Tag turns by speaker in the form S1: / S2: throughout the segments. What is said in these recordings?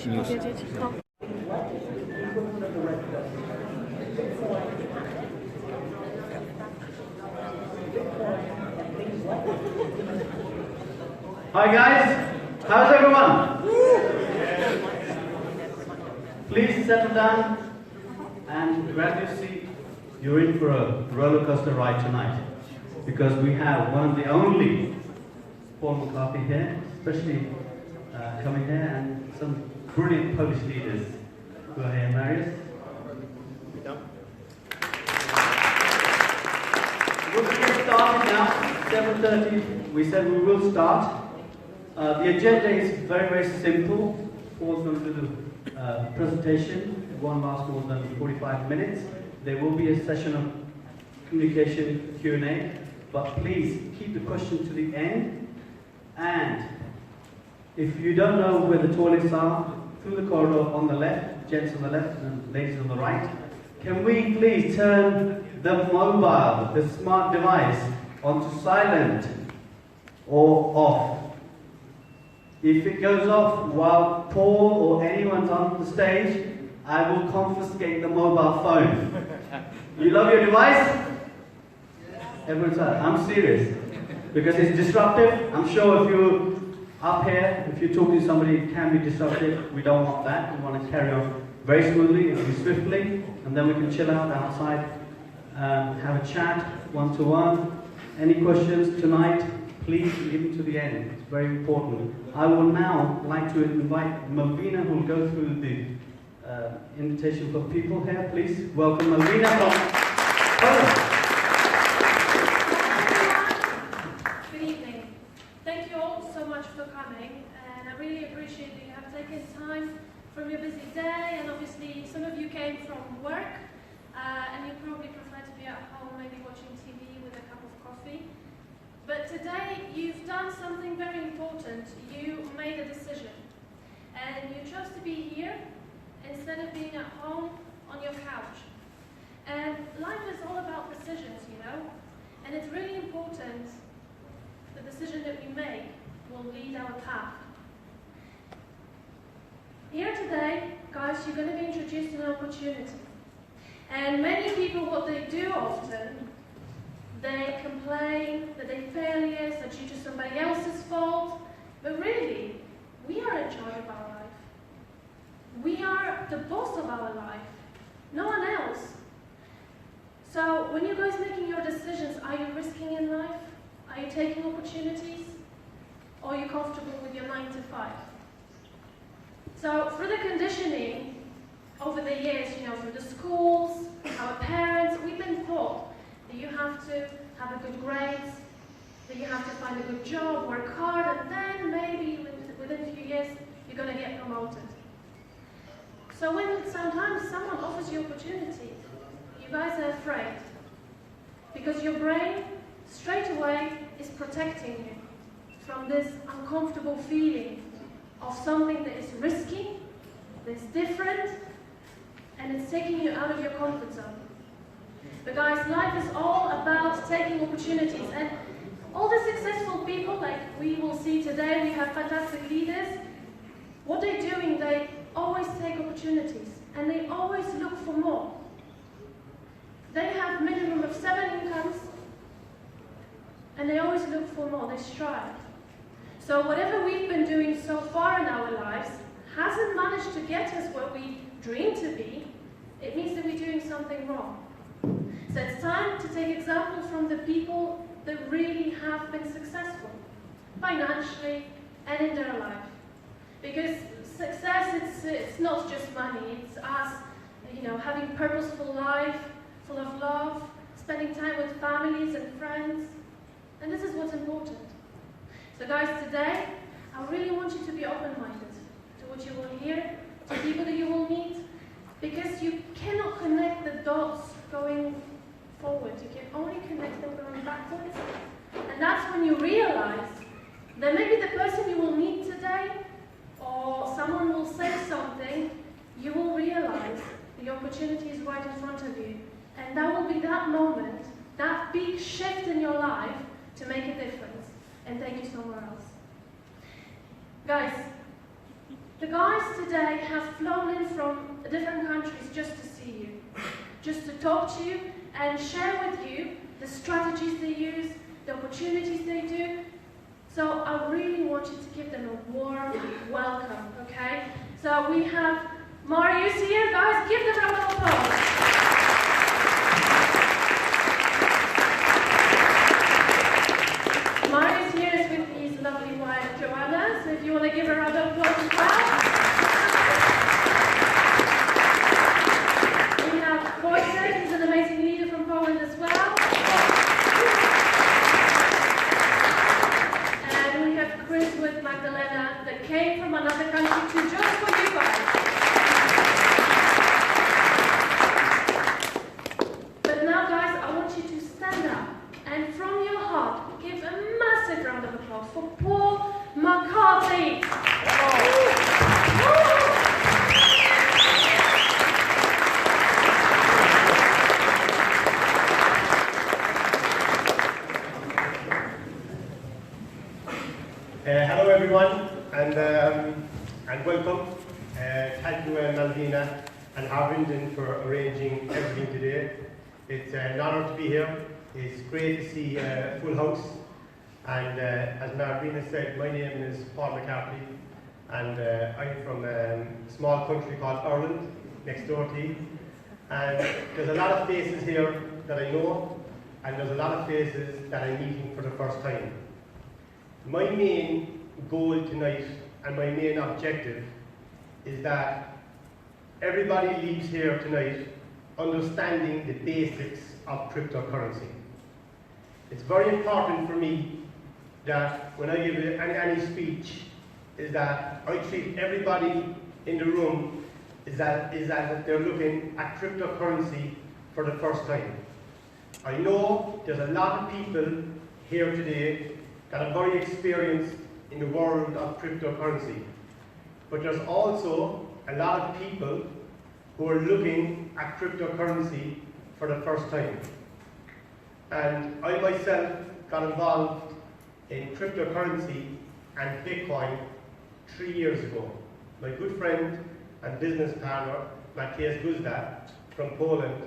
S1: powiedzieć. No.
S2: Hi guys, how's everyone? Please settle down and grab your seat. You're in for a roller coaster ride tonight because we have one of the only Paul McCarthy here, especially coming here, and some brilliant Polish leaders who are here. Mariusz. We're going to get started now. 7:30. We said we will start. The agenda is very, very simple. Paul's going to do the presentation. It won't last more than 45 minutes. There will be a session of communication Q&A, but please keep the questions to the end. And if you don't know where the toilets are, through the corridor on the left, gents on the left and ladies on the right, can we please turn the mobile, the smart device, onto silent or off? If it goes off while Paul or anyone's on the stage, I will confiscate the mobile phone. You love your device? Everyone's like, I'm serious. Because it's disruptive. I'm sure if you're up here, if you're talking to somebody, it can be disruptive. We don't want that. We want to carry on very smoothly and swiftly, and then we can chill out outside, have a chat, one-to-one. Any questions tonight, please leave them to the end. It's very important. I would now like to invite Malvina, who will go through the invitation for people here. Please welcome Malvina from Poland.
S3: Good evening. Thank you all so much for coming, and I really appreciate that you have taken time from your busy day, and obviously some of you came from work, and you probably prefer to be at home, maybe watching TV with a cup of coffee. But today you've done something very important. You made a decision, and you chose to be here instead of being at home on your couch. And life is all about decisions, you know, and it's really important. The decision that we make will lead our path. Here today, guys, you're going to be introduced to an opportunity. And many people, what they do often, they complain that they're failures, are due to somebody else's fault. But really, we are in charge of our life. We are the boss of our life, no one else. So when you guys making your decisions, are you risking in life? Are you taking opportunities? Or are you comfortable with your 9 to 5? So through the conditioning over the years, you know, through the schools, our parents, we've been taught that you have to have a good grades, that you have to find a good job, work hard, and then maybe within a few years, you're going to get promoted. So when sometimes someone offers you opportunity, you guys are afraid. Because your brain, straight away, is protecting you from this uncomfortable feeling of something that is risky, that's different, and it's taking you out of your comfort zone. But guys, life is all about taking opportunities, and all the successful people, like we will see today, we have fantastic leaders. What they're doing, they always take opportunities, and they always look for more. They have minimum of 7 incomes, and they always look for more, they strive. So whatever we've been doing so far in our lives hasn't managed to get us where we dream to be. It means that we're doing something wrong. So it's time to take example from the people that really have been successful, financially and in their life. Because success, it's not just money, it's us, you know, having a purposeful life, full of love, spending time with families and friends, and this is what's important. So guys, today, I really want you to be open-minded to what you will hear, to people that you will meet, because you cannot connect the dots going forward. You can only connect them going backwards. And that's when you realize that maybe the person you will meet today, or someone will say something, you will realize the opportunity is right in front of you. And that will be that moment, that big shift in your life to make a difference and take you somewhere else. Guys, The guys today have flown in from different countries just to see you, just to talk to you and share with you the strategies they use, the opportunities they do. So I really want you to give them a warm welcome, okay? So we have Mariusz here, guys, give them a round of applause. Mariusz here is with his lovely wife Joanna, so if you want to give her a round of applause as well. We have Wojciech, he's an amazing leader from Poland as well. And we have Chris with Magdalena that came from another country to just for you guys. But now guys, I want you to stand up and from your heart give a massive round of applause for Paul McCarthy.
S1: Hello everyone, and welcome. Thank you Malvina and Harvinden for arranging everything today. It's an honour to be here. It's great to see a full house. And as Malvina said, my name is Paul McCarthy, and I'm from a small country called Ireland, next door to you. And there's a lot of faces here that I know, and there's a lot of faces that I'm meeting for the first time. My main goal tonight and my main objective is that everybody leaves here tonight understanding the basics of cryptocurrency. It's very important for me that when I give any speech is that I treat everybody in the room is that they're looking at cryptocurrency for the first time. I know there's a lot of people here today that are very experienced in the world of cryptocurrency. But there's also a lot of people who are looking at cryptocurrency for the first time. And I myself got involved in cryptocurrency and Bitcoin 3 years ago. My good friend and business partner, Mariusz from Poland,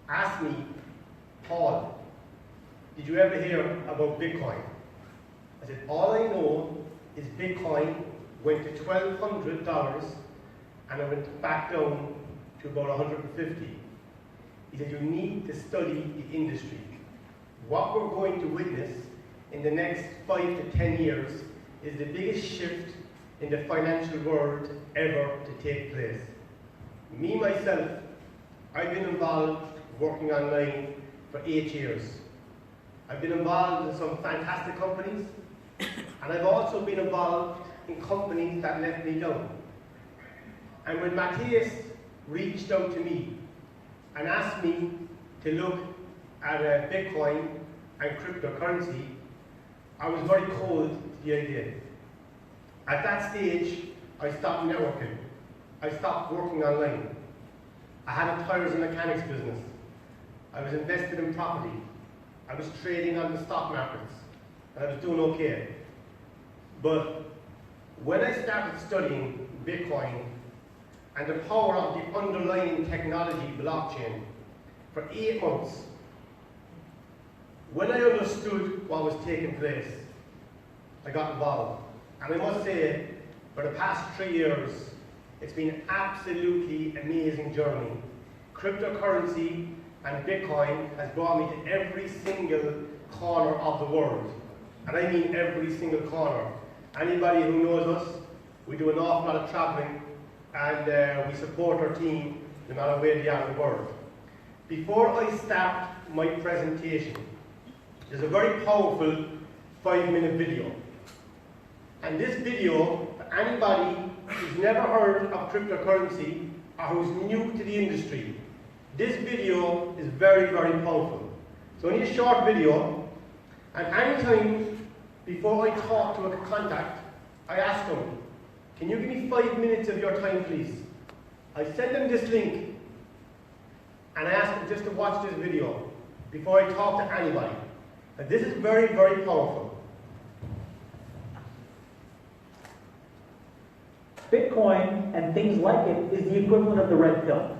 S1: asked me, Paul, did you ever hear about Bitcoin? I said, all I know is Bitcoin went to $1,200 and it went back down to about 150. He said, you need to study the industry. What we're going to witness in the next 5 to 10 years is the biggest shift in the financial world ever to take place. Me, myself, I've been involved working online for 8 years. I've been involved in some fantastic companies, and I've also been involved in companies that let me down. And when Mariusz reached out to me and asked me to look at Bitcoin and cryptocurrency, I was very cold to the idea. At that stage, I stopped networking. I stopped working online. I had a tires and mechanics business. I was invested in property. I was trading on the stock markets. And I was doing okay. But when I started studying Bitcoin and the power of the underlying technology blockchain for 8 months, when I understood what was taking place, I got involved. And I must say, for the past 3 years, it's been an absolutely amazing journey. Cryptocurrency and Bitcoin has brought me to every single corner of the world. And I mean every single corner. Anybody who knows us, we do an awful lot of traveling, and we support our team no matter where they are in the world. Before I start my presentation, there's a very powerful 5-minute video. And this video, for anybody who's never heard of cryptocurrency or who's new to the industry, this video is very, very powerful. It's only a short video, and anytime before I talk to a contact, I ask them, can you give me 5 minutes of your time, please? I send them this link, and I ask them just to watch this video before I talk to anybody. And this is very, very powerful.
S4: Bitcoin and things like it is the equivalent of the red pill.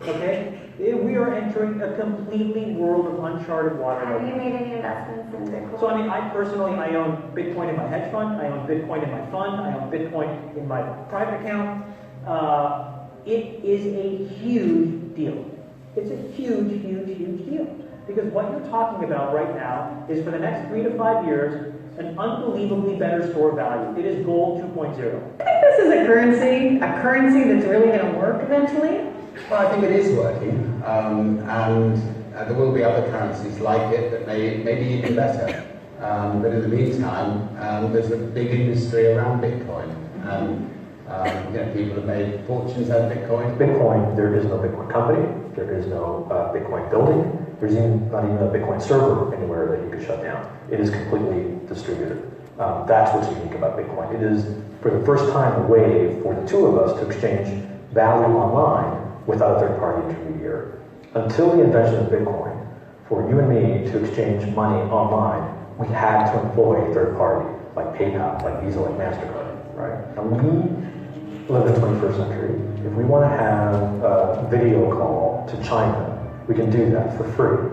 S4: Okay? We are entering a completely world of uncharted water.
S5: Have you made any investments in Bitcoin?
S4: So I mean, I personally own Bitcoin in my hedge fund, I own Bitcoin in my fund, I own Bitcoin in my private account. It is a huge deal. It's a huge, huge, huge deal. Because what you're talking about right now is for the next 3 to 5 years, an unbelievably better store of value. It is gold 2.0.
S6: I think this is a currency that's really going to work eventually.
S7: Well, I think it is working, and there will be other currencies like it that may be even better. But in the meantime, there's a big industry around Bitcoin. People have made fortunes out of Bitcoin.
S8: Bitcoin, there is no Bitcoin company, there is no Bitcoin building, there's not even a Bitcoin server anywhere that you could shut down. It is completely distributed. That's what's unique about Bitcoin. It is, for the first time, a way for the two of us to exchange value online without a third-party intermediary. Until the invention of Bitcoin, for you and me to exchange money online, we had to employ a third party, like PayPal, like Visa, like MasterCard, right? And we live in the 21st century. If we want to have a video call to China, we can do that for free.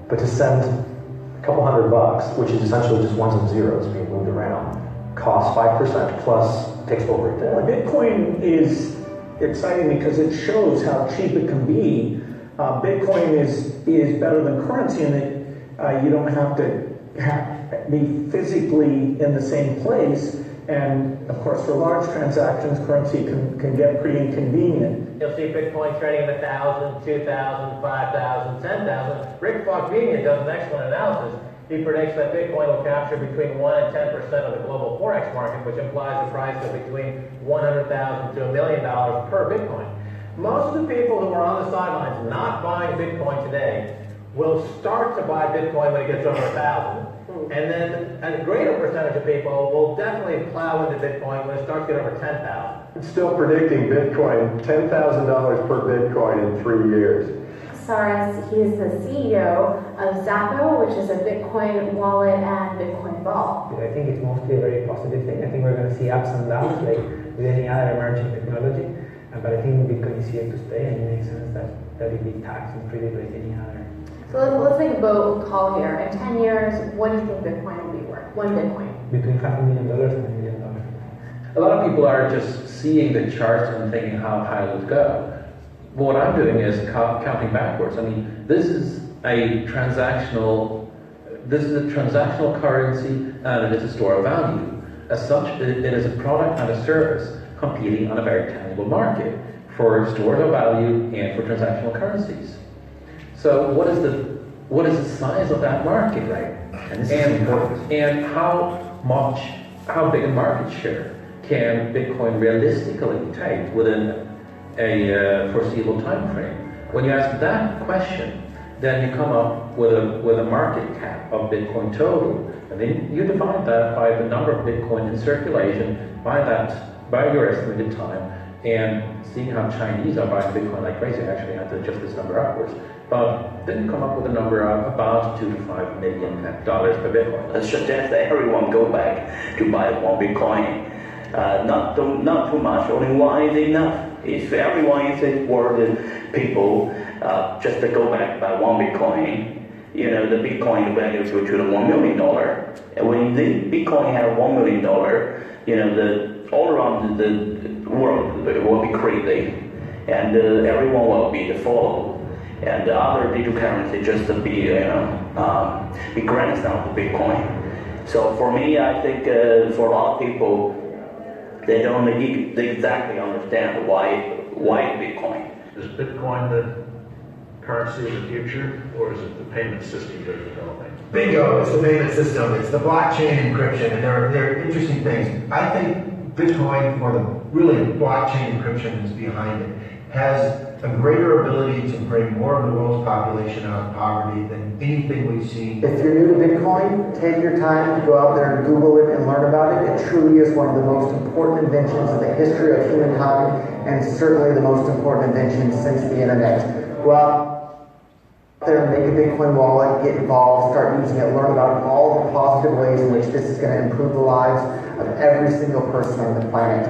S8: But to send a couple $100, which is essentially just ones and zeros being moved around, costs 5% plus takes over a day.
S4: Well, Bitcoin is exciting because it shows how cheap it can be. Bitcoin is better than currency in that you don't have to be physically in the same place. And of course, for large transactions, currency can get pretty inconvenient.
S9: You'll see Bitcoin trading at 1,000, 2,000, 5,000, 10,000. Rick Fogvinian does an excellent analysis. He predicts that Bitcoin will capture between 1 and 10% of the global forex market, which implies a price of between $100,000 to $1 million per Bitcoin. Most of the people who are on the sidelines not buying Bitcoin today will start to buy Bitcoin when it gets over 1,000. And then a greater percentage of people will definitely plow into Bitcoin when it starts to get over 10,000.
S10: I'm still predicting Bitcoin, $10,000 per Bitcoin in 3 years.
S5: Soros, he is the CEO of Zappo, which is a Bitcoin wallet and Bitcoin vault.
S11: I think it's mostly a very positive thing. I think we're going to see ups and downs like with any other emerging technology. But I think Bitcoin is here to stay, and it makes sense that it be taxed and treated like any other.
S5: So let's make a vote call here. In 10 years, what do you think Bitcoin will be worth? One Bitcoin.
S11: Between $500,000 and $1 million.
S12: A lot of people are just seeing the charts and thinking how high it would go. But what I'm doing is counting backwards. I mean, this is a transactional currency, and it is a store of value. As such, it is a product and a service competing on a very tangible market for stores of value and for transactional currencies. So what is the size of that market, right? And how big a market share can Bitcoin realistically take within a foreseeable time frame? When you ask that question, then you come up with a market cap of Bitcoin total, and then you divide that by the number of Bitcoin in circulation, by your estimated time, and seeing how Chinese are buying Bitcoin like crazy. I actually had to adjust this number upwards. But then you come up with a number of about $2 to $5 million per Bitcoin.
S13: I suggest that everyone go back to buy one Bitcoin. Not too much, only one is enough. If everyone is worth people just to go back by one Bitcoin, the Bitcoin value go to the $1 million. And when the Bitcoin have $1 million, all around the world will be crazy, and everyone will be the follow. And the other digital currency just to be grandstand of Bitcoin. So for me, I think for a lot of people, they don't exactly understand why Bitcoin.
S14: Is Bitcoin the currency of the future, or is it the payment system they're developing?
S15: Bingo! It's the payment system. It's the blockchain encryption, and there are interesting things. I think Bitcoin, or the really blockchain encryption is behind it, has a greater ability to bring more of the world's population out of poverty than anything we've seen.
S16: If you're new to Bitcoin, take your time to go out there and Google it and learn about it. It truly is one of the most important inventions in the history of humankind, and certainly the most important invention since the internet. Go out there and make a Bitcoin wallet, get involved, start using it, learn about all the positive ways in which this is going to improve the lives of every single person on the planet.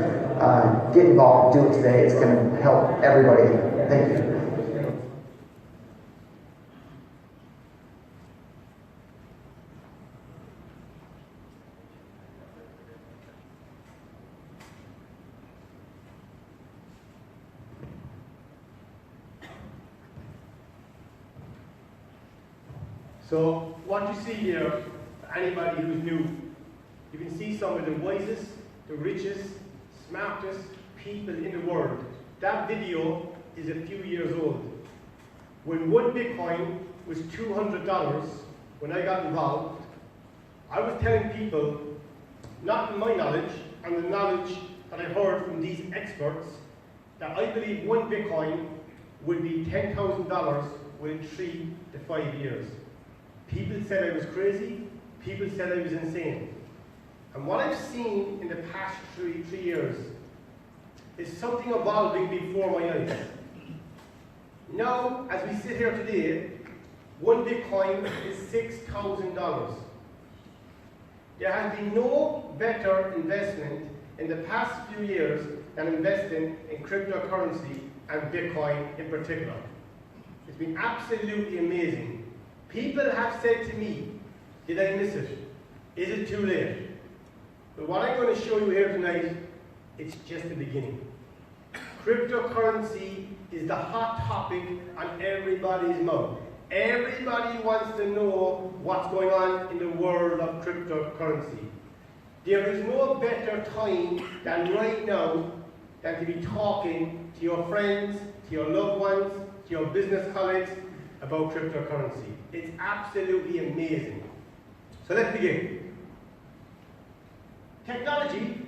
S16: get involved, do it today. It's going to help everybody. Thank you.
S1: So what you see here, for anybody who's new, you can see some of the wisest, the richest, smartest people in the world. That video is a few years old. When one Bitcoin was $200, when I got involved, I was telling people, not in my knowledge, and the knowledge that I heard from these experts, that I believe one Bitcoin would be $10,000 within 3 to 5 years. People said I was crazy, people said I was insane. And what I've seen in the past three years is something evolving before my eyes. Now, as we sit here today, one Bitcoin is $6,000. There has been no better investment in the past few years than investing in cryptocurrency and Bitcoin in particular. It's been absolutely amazing. People have said to me, did I miss it? Is it too late? But what I'm going to show you here tonight, it's just the beginning. Cryptocurrency is the hot topic on everybody's mouth. Everybody wants to know what's going on in the world of cryptocurrency. There is no better time than right now than to be talking to your friends, to your loved ones, to your business colleagues about cryptocurrency. It's absolutely amazing. So let's begin. Technology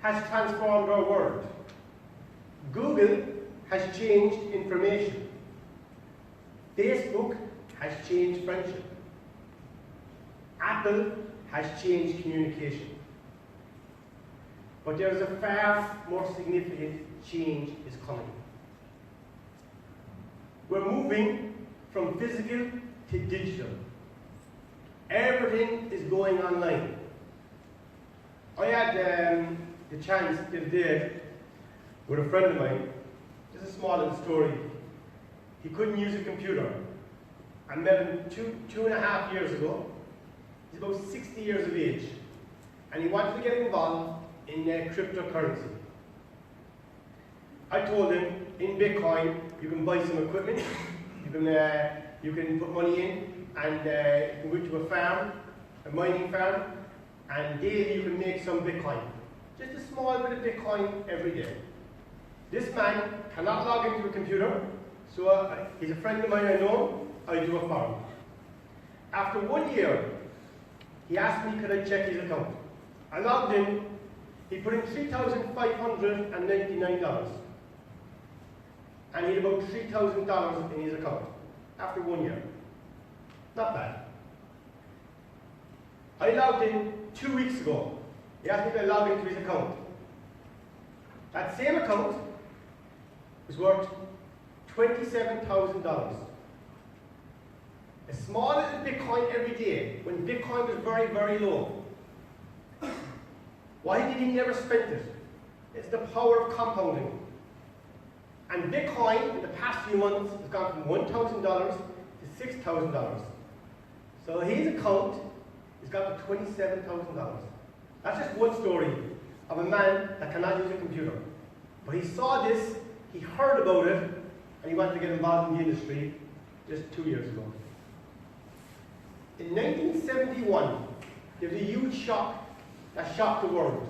S1: has transformed our world. Google has changed information. Facebook has changed friendship. Apple has changed communication. But there is a far more significant change is coming. We're moving from physical to digital. Everything is going online. I had the chance the other day with a friend of mine, just a small little story. He couldn't use a computer. I met him two and a half years ago. He's about 60 years of age. And he wanted to get involved in cryptocurrency. I told him, in Bitcoin, you can buy some equipment, you can put money in, and you can go to a farm, a mining farm, and daily you can make some Bitcoin. Just a small bit of Bitcoin every day. This man cannot log into a computer, so he's a friend of mine I know, I do a farm. After 1 year, he asked me could I check his account. I logged in, he put in $3,599. And he had about $3,000 in his account after 1 year. Not bad. I logged in 2 weeks ago. He asked me to log into his account. That same account was worth $27,000. A small little Bitcoin every day, when Bitcoin was very, very low. Why did he never spend it? It's the power of compounding. And Bitcoin, in the past few months, has gone from $1,000 to $6,000. So his account has got to $27,000. That's just one story of a man that cannot use a computer. But he saw this, he heard about it, and he wanted to get involved in the industry just 2 years ago. In 1971, there was a huge shock that shocked the world.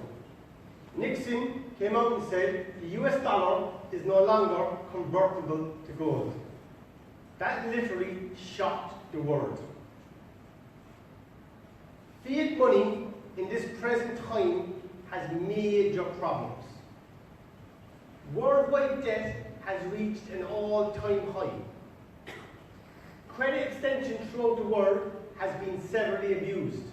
S1: Nixon came out and said the US dollar is no longer convertible to gold. That literally shocked the world. Fiat money in this present time has major problems. Worldwide debt has reached an all-time high. Credit extension throughout the world has been severely abused.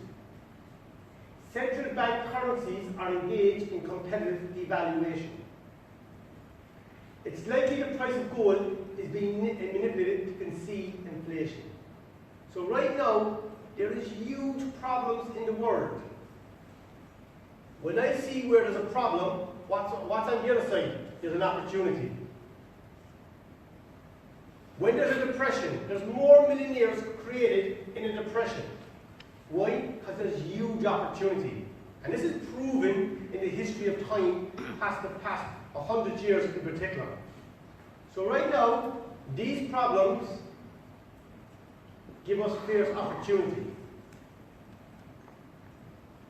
S1: Central bank currencies are engaged in competitive devaluation. It's likely the price of gold is being manipulated to concede inflation. So right now, there is huge problems in the world. When I see where there's a problem, what's on the other side? There's an opportunity. When there's a depression, there's more millionaires created in a depression. Why? Because there's huge opportunity. And this is proven in the history of time, past 100 years in particular. So right now, these problems give us fierce opportunity.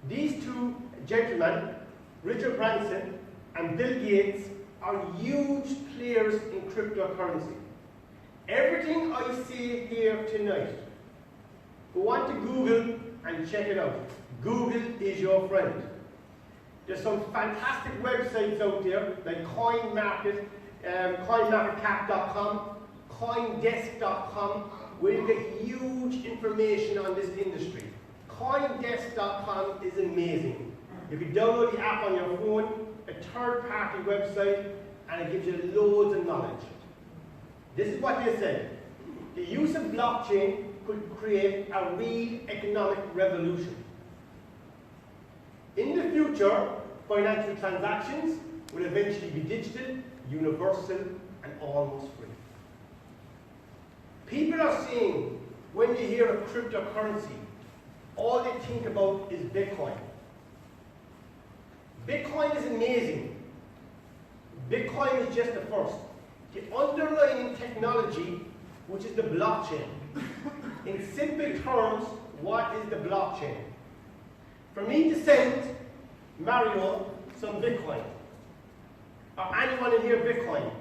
S1: These two gentlemen, Richard Branson and Bill Gates, are huge players in cryptocurrency. Everything I say here tonight, go on to Google and check it out. Google is your friend. There's some fantastic websites out there like coinmarketcap.com, coindesk.com, where you get huge information on this industry. Coindesk.com is amazing. You can download the app on your phone, a third-party website, and it gives you loads of knowledge. This is what they said. The use of blockchain could create a real economic revolution. In the future, financial transactions will eventually be digital, universal, and almost free. People are saying, when they hear of cryptocurrency, all they think about is Bitcoin. Bitcoin is amazing. Bitcoin is just the first. The underlying technology, which is the blockchain. In simple terms, what is the blockchain? For me to send Mariusz some Bitcoin, or anyone in here Bitcoin,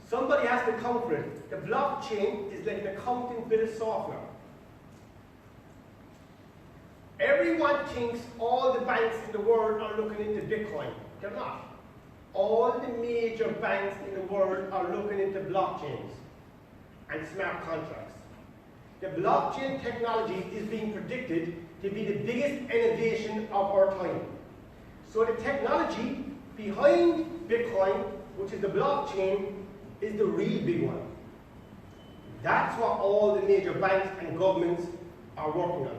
S1: somebody has to come for it. The blockchain is like an accounting bit of software. Everyone thinks all the banks in the world are looking into Bitcoin. They're not. All the major banks in the world are looking into blockchains and smart contracts. The blockchain technology is being predicted to be the biggest innovation of our time. So the technology behind Bitcoin, which is the blockchain, is the real big one. That's what all the major banks and governments are working on.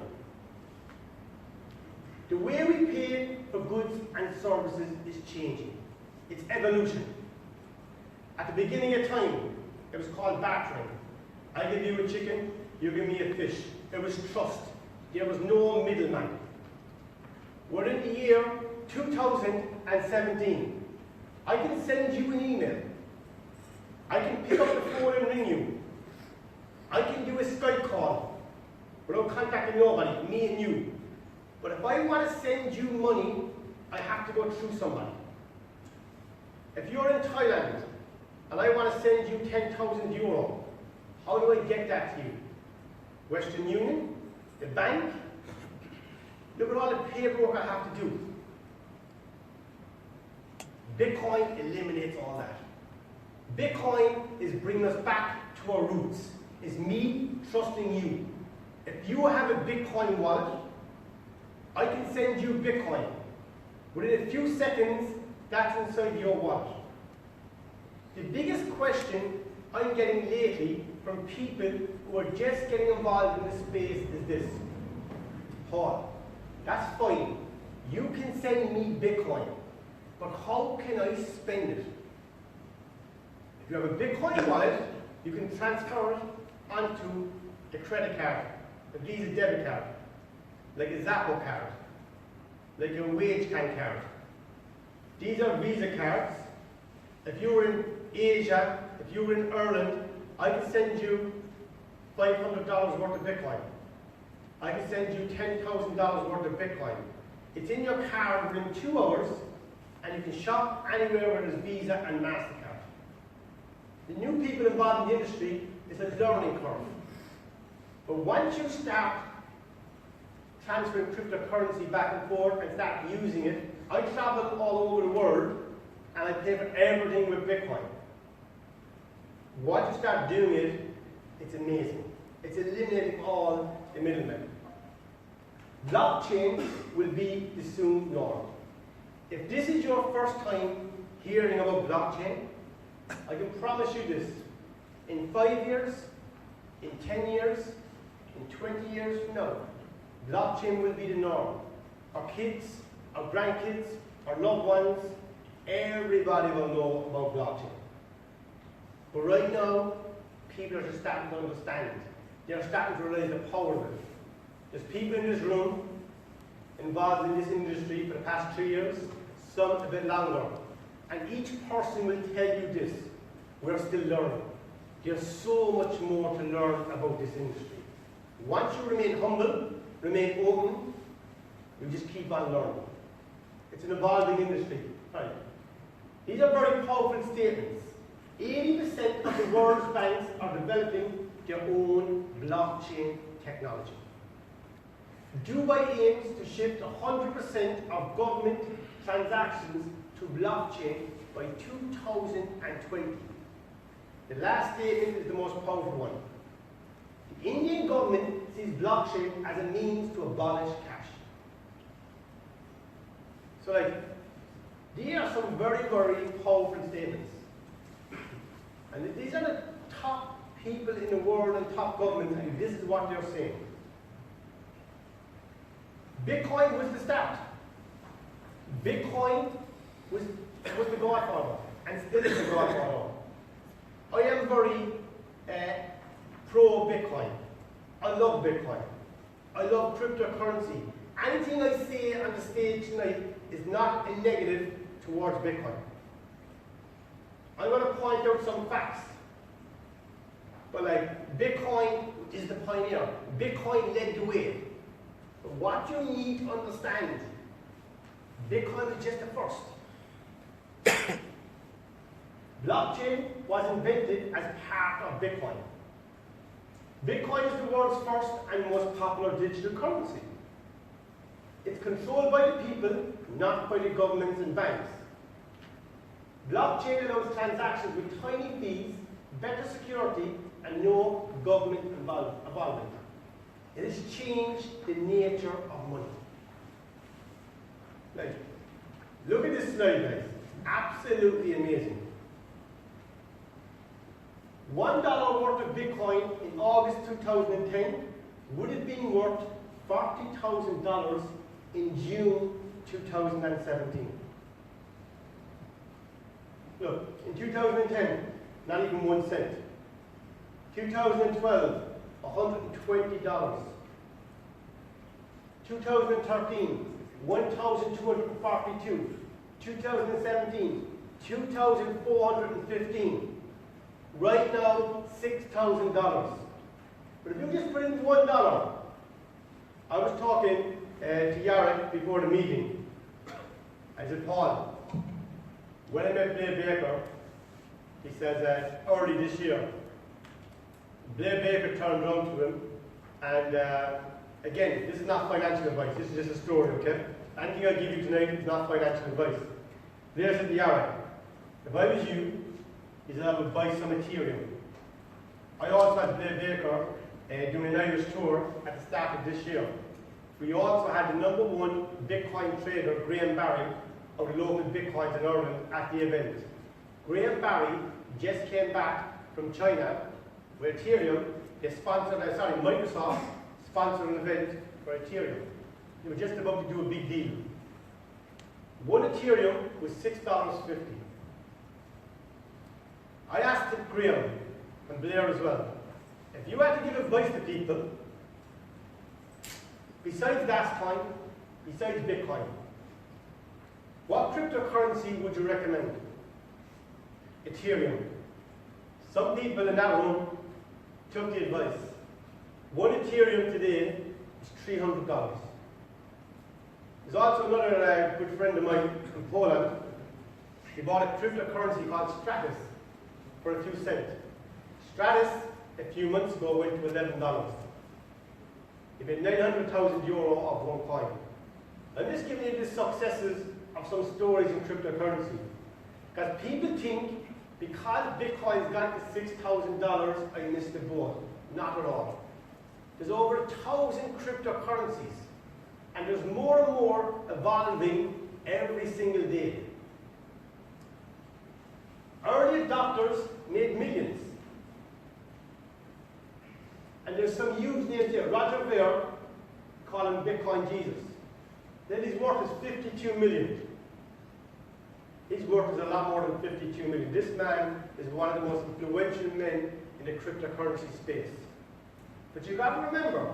S1: The way we pay for goods and services is changing. It's evolution. At the beginning of time, it was called bartering. I give you a chicken, you give me a fish. It was trust. There was no middleman. We're in the year 2017. I can send you an email. I can pick up the phone and ring you. I can do a Skype call without contacting nobody, me and you. But if I want to send you money, I have to go through somebody. If you're in Thailand and I want to send you 10,000 euro, how do I get that to you? Western Union? The bank? Look at all the paperwork I have to do. Bitcoin eliminates all that. Bitcoin is bringing us back to our roots. It's me trusting you. If you have a Bitcoin wallet, I can send you Bitcoin. Within a few seconds, that's inside your wallet. The biggest question I'm getting lately from people who are just getting involved in this space is this. Paul, that's fine. You can send me Bitcoin, but how can I spend it? If you have a Bitcoin wallet, you can transfer it onto a credit card, a Visa debit card, like a Zappo card, like a WageCan card. These are Visa cards. If you were in Asia, if you were in Ireland, I can send you $500 worth of Bitcoin. I can send you $10,000 worth of Bitcoin. It's in your card within 2 hours, and you can shop anywhere where there's Visa and MasterCard. The new people involved in the industry, it's a learning curve. But once you start transferring cryptocurrency back and forth and start using it, I travel all over the world and I pay for everything with Bitcoin. Once you start doing it, it's amazing. It's eliminating all the middlemen. Blockchain will be the soon norm. If this is your first time hearing about blockchain, I can promise you this. In 5 years, in 10 years, in 20 years from now, blockchain will be the norm. Our kids, our grandkids, our loved ones everybody will know about blockchain. But right now, people are just starting to understand it. They're starting to realize the power of it. There's people in this room involved in this industry for the past 3 years, some a bit longer. And each person will tell you this: we're still learning. There's so much more to learn about this industry. Once you remain humble, remain open, you just keep on learning. It's an evolving industry. Right. These are very powerful statements. 80% of the world's banks are developing their own blockchain technology. Dubai aims to shift 100% of government transactions to blockchain by 2020. The last statement is the most powerful one. The Indian government sees blockchain as a means to abolish cash. So these are some very, very powerful statements. And these are the top people in the world and top governments, and this is what they're saying. Bitcoin was the start. Bitcoin was the godfather, and still is the godfather. I am very pro-Bitcoin. I love Bitcoin. I love cryptocurrency. Anything I say on the stage tonight is not a negative towards Bitcoin. I'm going to point out some facts. But Bitcoin is the pioneer. Bitcoin led the way. But what you need to understand, Bitcoin is just the first. Blockchain was invented as part of Bitcoin. Bitcoin is the world's first and most popular digital currency. It's controlled by the people, not by the governments and banks. Blockchain allows transactions with tiny fees, better security, and no government involvement. It has changed the nature of money. Look at this slide, guys. Absolutely amazing. $1 worth of Bitcoin in August 2010 would have been worth $40,000 in June 2017. Look, in 2010, not even 1 cent. 2012, $120. 2013, 1,242. 2017, 2,415. Right now, $6,000. But if you just put in $1, I was talking to Jacak before the meeting. I said, Paul, when I met Blair Baker, he says, early this year, Blair Baker turned around to him, and again, this is not financial advice, this is just a story, okay? Anything I give you tonight is not financial advice. Blair said to Jacak, if I was you, he said I would buy some Ethereum. I also had Blair Baker doing an Irish tour at the start of this year. We also had the #1 Bitcoin trader, Graham Barry, of the local Bitcoins in Ireland at the event. Graham Barry just came back from China, where Ethereum, Microsoft sponsored an event for Ethereum. They were just about to do a big deal. One Ethereum was $6.50. I asked Graham and Blair as well, if you had to give advice to people, besides DasCoin, besides Bitcoin, what cryptocurrency would you recommend? Ethereum. Some people in that room took the advice. One Ethereum today is $300. There's also another good friend of mine from Poland. He bought a cryptocurrency called Stratus for a few cents. Stratus, a few months ago, went to $11. He made €900,000 of one coin. I'm just giving you the successes of some stories in cryptocurrency. Because people think, because Bitcoin's got to $6,000, I missed the boat. Not at all. There's over 1,000 cryptocurrencies, and there's more and more evolving every single day. Early adopters made millions. And there's some huge names here. Roger Ver, call him Bitcoin Jesus. Then his worth is $52 million. His worth is a lot more than 52 million. This man is one of the most influential men in the cryptocurrency space. But you've got to remember,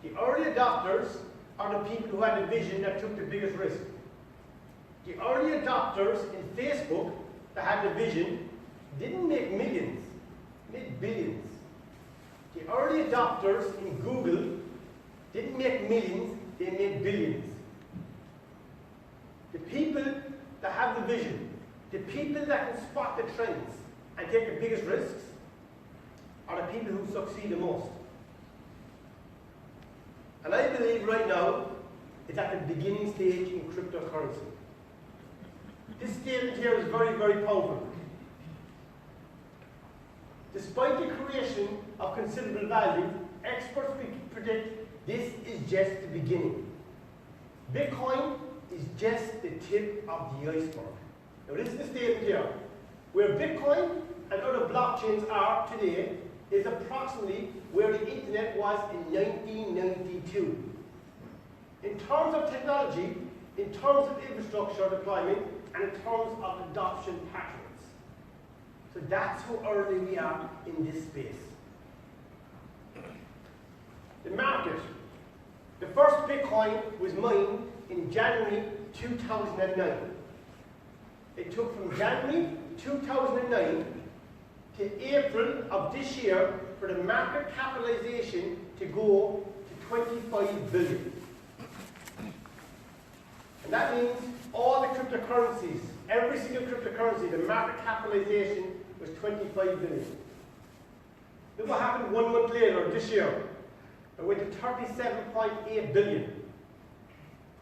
S1: the early adopters are the people who had the vision that took the biggest risk. The early adopters in Facebook that had the vision didn't make millions, made billions. The early adopters in Google didn't make millions, they made billions. The people that have the vision, the people that can spot the trends and take the biggest risks are the people who succeed the most. And I believe right now it's at the beginning stage in cryptocurrency. This statement here is very, very powerful. Despite the creation of considerable value, experts predict this is just the beginning. Bitcoin is just the tip of the iceberg. Now this is the statement here. Where Bitcoin and other blockchains are today is approximately where the internet was in 1992. In terms of technology, in terms of infrastructure deployment, and in terms of adoption patterns. So that's how early we are in this space. The market. The first Bitcoin was mined in January 2009. It took from January 2009 to April of this year for the market capitalization to go to 25 billion. And that means all the cryptocurrencies, every single cryptocurrency, the market capitalization was 25 billion. Look what happened 1 month later this year. It went to 37.8 billion.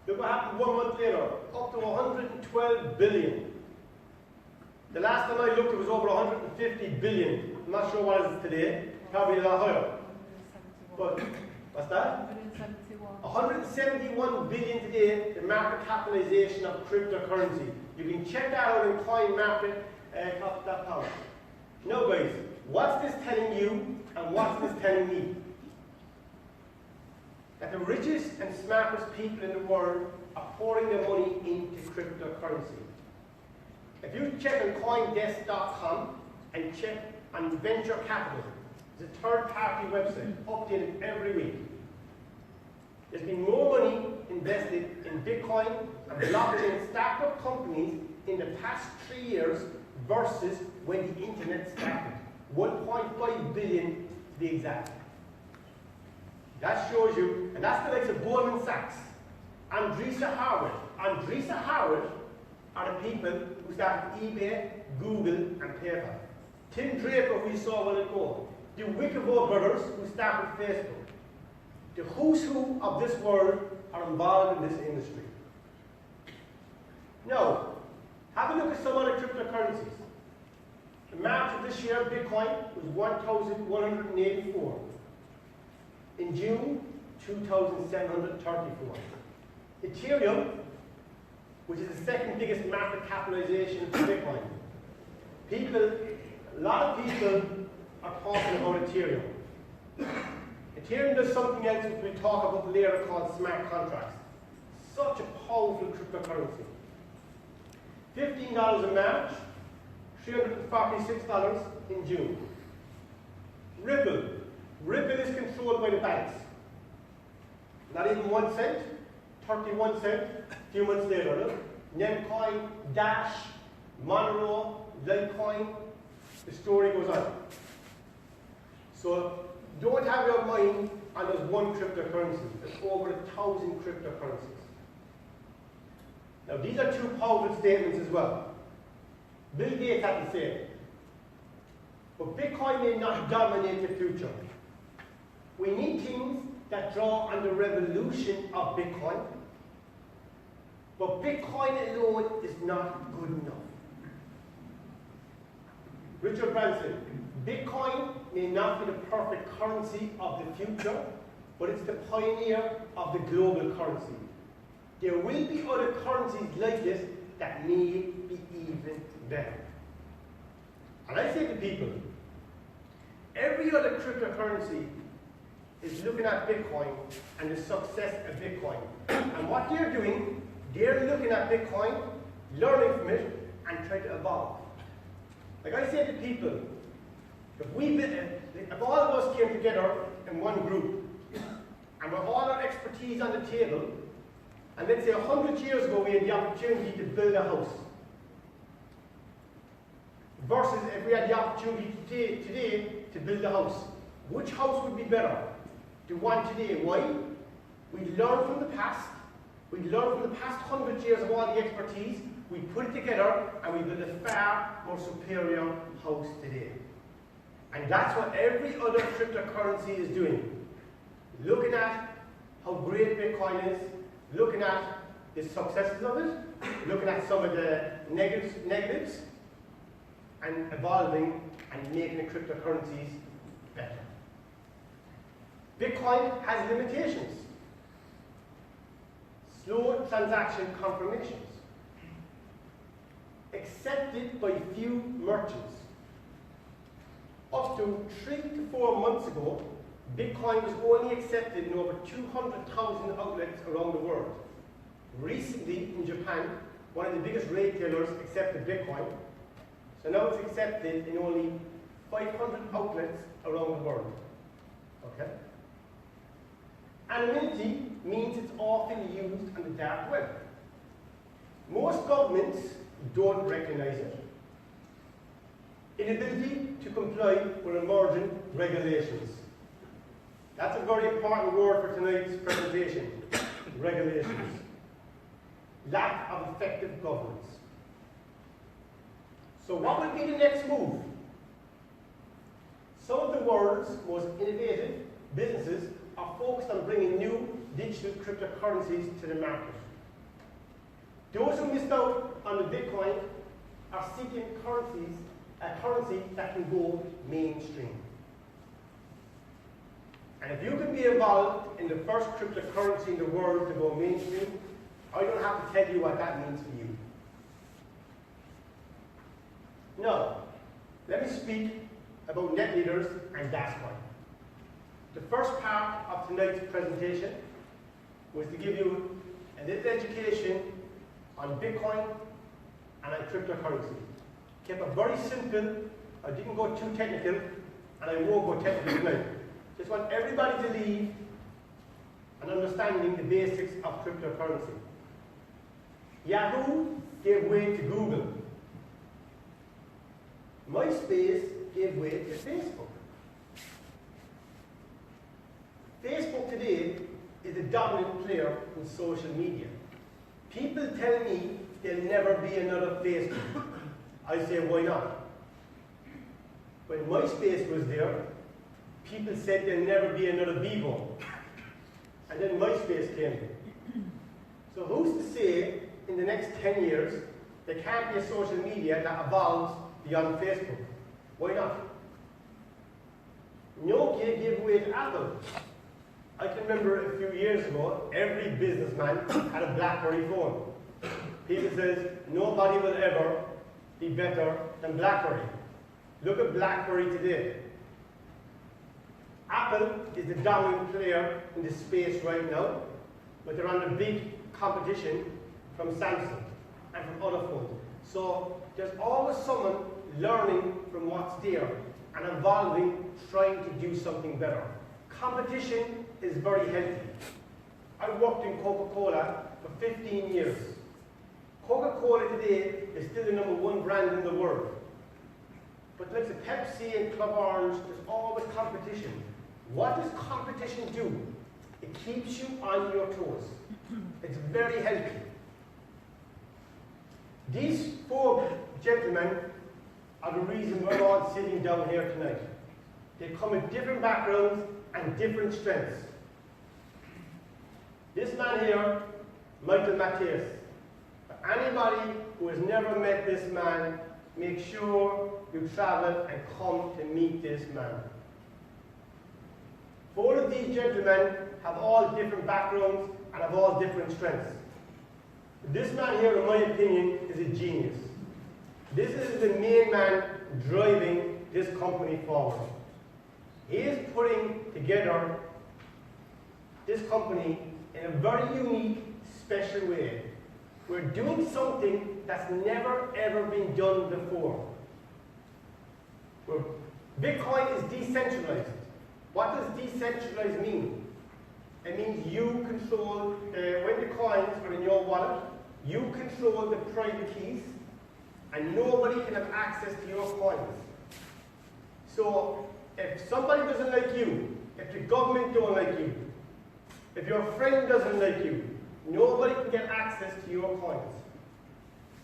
S1: Look what happened 1 month later, up to 112 billion. The last time I looked, it was over 150 billion. I'm not sure what it is today, probably a lot higher. But, what's that? 171 billion today, the market capitalization of cryptocurrency. You can check that out in coinmarket.com. Now guys, what's this telling you and what's this telling me? That the richest and smartest people in the world are pouring their money into cryptocurrency. If you check on coindesk.com and check on venture capital, it's a third-party website, updated every week. There's been more money invested in Bitcoin and blockchain startup companies in the past 3 years versus when the internet started. 1.5 billion to be exact. That shows you, and that's the likes of Goldman Sachs, Andreessen Horowitz. Andreessen Horowitz are the people who started eBay, Google, and PayPal. Tim Draper, who you saw a while ago. The Wickavow brothers, who started Facebook. The who's who of this world are involved in this industry. Now, have a look at some other cryptocurrencies. In March of this year, Bitcoin was 1,184. In June, 2,734. Ethereum, which is the second biggest market capitalization for Bitcoin. A lot of people are talking about Ethereum. Ethereum does something else which we'll talk about later called smart contracts. Such a powerful cryptocurrency. $15 in March, $346 in June. Ripple. Ripple is controlled by the banks. Not even 1 cent, 31 cents, a few months later. Look. Nemcoin, Dash, Monero, Litecoin, the story goes on. So don't have your mind on this one cryptocurrency. There's over 1,000 cryptocurrencies. Now these are two powerful statements as well. Bill Gates had to say it. But Bitcoin may not dominate the future. We need things that draw on the revolution of Bitcoin. But Bitcoin alone is not good enough. Richard Branson, Bitcoin may not be the perfect currency of the future, but it's the pioneer of the global currency. There will be other currencies like this that may be even better. And I say to people, every other cryptocurrency is looking at Bitcoin and the success of Bitcoin. And what they're doing, they're looking at Bitcoin, learning from it, and trying to evolve. Like I say to people, if all of us came together in one group, and with all our expertise on the table, and let's say 100 years ago we had the opportunity to build a house, versus if we had the opportunity today to build a house, which house would be better? The one today. Why? We learn from the past. We learn from the past 100 years of all the expertise. We put it together and we build a far more superior house today. And that's what every other cryptocurrency is doing. Looking at how great Bitcoin is, looking at the successes of it, looking at some of the negatives, and evolving and making the cryptocurrencies better. Bitcoin has limitations. Slow transaction confirmations. Accepted by few merchants. Up to 3 to 4 months ago, Bitcoin was only accepted in over 200,000 outlets around the world. Recently, in Japan, one of the biggest retailers accepted Bitcoin. So now it's accepted in only 500 outlets around the world. Okay? Anonymity means it's often used on the dark web. Most governments don't recognize it. Inability to comply with emerging regulations. That's a very important word for tonight's presentation. Regulations. Lack of effective governance. So what would be the next move? Some of the world's most innovative businesses are focused on bringing new digital cryptocurrencies to the market. Those who missed out on the Bitcoin are seeking a currency that can go mainstream. And if you can be involved in the first cryptocurrency in the world to go mainstream, I don't have to tell you what that means for you. Now, let me speak about net leaders and DasCoin. The first part of tonight's presentation was to give you a little education on Bitcoin and on cryptocurrency. Kept it very simple. I didn't go too technical, and I won't go technical tonight. Just want everybody to leave an understanding the basics of cryptocurrency. Yahoo gave way to Google. MySpace gave way to Facebook. Facebook today is the dominant player in social media. People tell me there'll never be another Facebook. I say, why not? When MySpace was there, people said there'll never be another Bebo. And then MySpace came. So who's to say in the next 10 years there can't be a social media that evolves beyond Facebook? Why not? Nokia gave way to Apple. I can remember a few years ago, every businessman had a BlackBerry phone. People says, nobody will ever be better than BlackBerry. Look at BlackBerry today. Apple is the dominant player in the space right now, but they're under big competition from Samsung and from other phones. So there's always someone learning from what's there and evolving, trying to do something better. Competition is very healthy. I worked in Coca-Cola for 15 years. Coca-Cola today is still the #1 brand in the world. But like the Pepsi and Club Orange, there's always competition. What does competition do? It keeps you on your toes. It's very healthy. These 4 gentlemen are the reason we're all sitting down here tonight. They come with different backgrounds and different strengths. This man here, Michael Matthias. For anybody who has never met this man, make sure you travel and come to meet this man. 4 of these gentlemen have all different backgrounds and have all different strengths. This man here, in my opinion, is a genius. This is the main man driving this company forward. He is putting together this company in a very unique, special way, We're doing something that's never ever been done before. Bitcoin is decentralized. What does decentralized mean? It means you control, when the coins are in your wallet, you control the private keys, and nobody can have access to your coins. So, if somebody doesn't like you, if the government don't like you, if your friend doesn't like you, nobody can get access to your coins.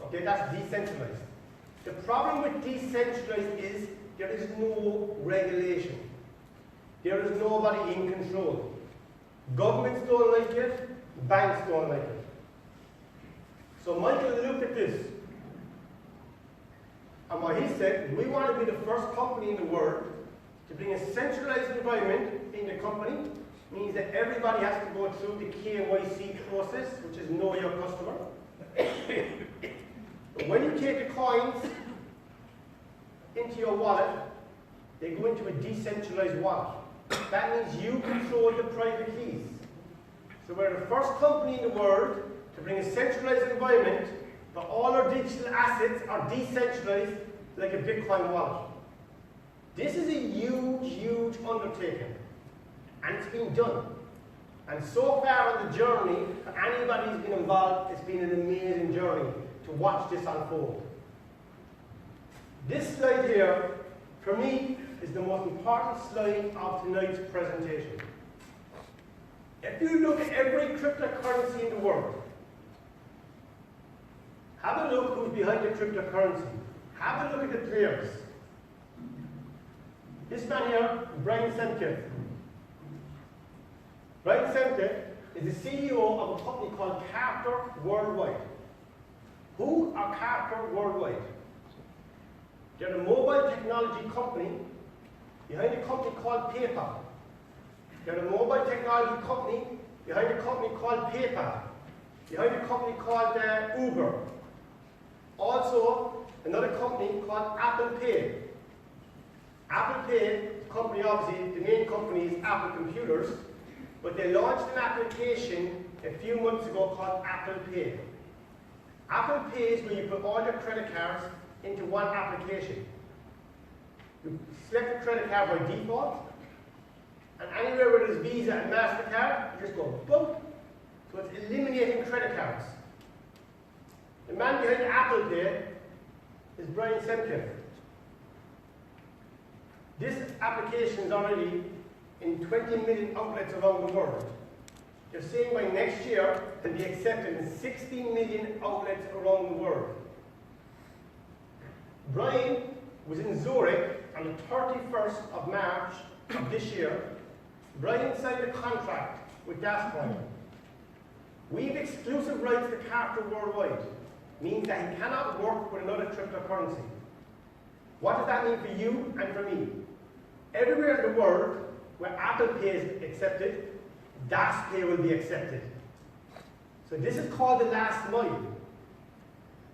S1: Okay, that's decentralized. The problem with decentralized is there is no regulation. There is nobody in control. Governments don't like it, banks don't like it. So Michael looked at this, and what he said, we want to be the first company in the world to bring a centralized environment in the company. Means that everybody has to go through the KYC process, which is know your customer. But when you take the coins into your wallet, they go into a decentralized wallet. That means you control the private keys. So we're the first company in the world to bring a centralized environment, but all our digital assets are decentralized like a Bitcoin wallet. This is a huge, huge undertaking. And it's been done. And so far on the journey, for anybody who's been involved, it's been an amazing journey to watch this unfold. This slide here, for me, is the most important slide of tonight's presentation. If you look at every cryptocurrency in the world, have a look who's behind the cryptocurrency. Have a look at the players. This man here, Brian Semke. Brian Semke is the CEO of a company called Carter Worldwide. Who are Carter Worldwide? They're a mobile technology company behind a company called PayPal. They're a mobile technology company behind a company called PayPal, behind a company called Uber. Also, another company called Apple Pay. Apple Pay, the company obviously, the main company is Apple Computers, but they launched an application a few months ago called Apple Pay. Apple Pay is where you put all your credit cards into one application. You select the credit card by default, and anywhere where there's Visa and MasterCard, you just go boom. So it's eliminating credit cards. The man behind Apple Pay is Brian Semke. This application is already in 20 million outlets around the world. They're saying by next year it'll be accepted in 60 million outlets around the world. Brian was in Zurich on the 31st of March of this year. Brian signed a contract with DasCoin. We have exclusive rights to Carter Worldwide. Means that he cannot work with another cryptocurrency. What does that mean for you and for me? Everywhere in the world where Apple Pay is accepted, DasPay will be accepted. So this is called the last mile.